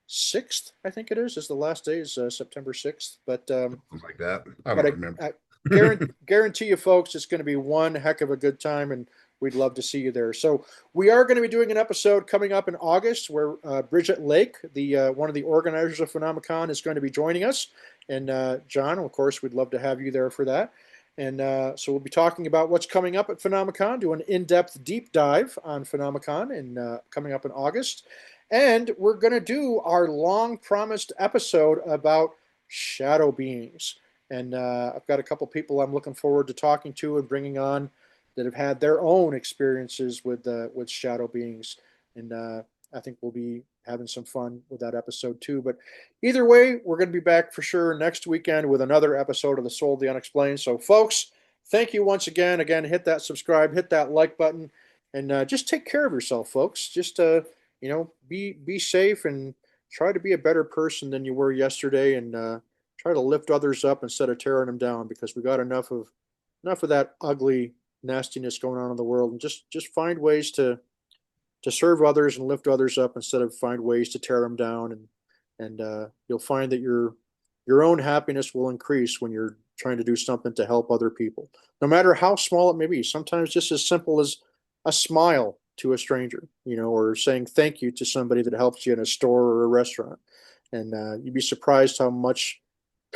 6th, I think it is the last day is September 6th. Something like that. I But don't remember. I guarantee you, folks, it's going to be one heck of a good time, and we'd love to see you there. So we are going to be doing an episode coming up in August where Bridget Lake, the one of the organizers of Phenomicon, is going to be joining us. And John, of course, we'd love to have you there for that. And so we'll be talking about what's coming up at Phenomicon, do an in-depth deep dive on Phenomicon and coming up in August. And we're going to do our long-promised episode about shadow beings. And I've got a couple people I'm looking forward to talking to and bringing on that have had their own experiences with shadow beings. And I think we'll be having some fun with that episode too. But either way, we're going to be back for sure next weekend with another episode of The Soul of the Unexplained. So, folks, thank you once again. Again, hit that subscribe, hit that like button, and just take care of yourself, folks. Just be safe and try to be a better person than you were yesterday, and try to lift others up instead of tearing them down, because we got enough of that ugly nastiness going on in the world, and just find ways to serve others and lift others up instead of find ways to tear them down, and you'll find that your own happiness will increase when you're trying to do something to help other people, no matter how small it may be. Sometimes just as simple as a smile to a stranger, or saying thank you to somebody that helps you in a store or a restaurant. And you'd be surprised how much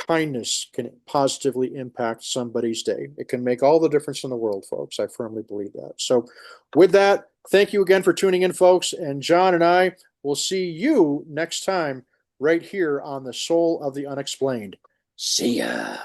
kindness can positively impact somebody's day. It can make all the difference in the world, folks. I firmly believe that. So, with that, thank you again for tuning in, folks. And John and I will see you next time right here on The Soul of the Unexplained. See ya.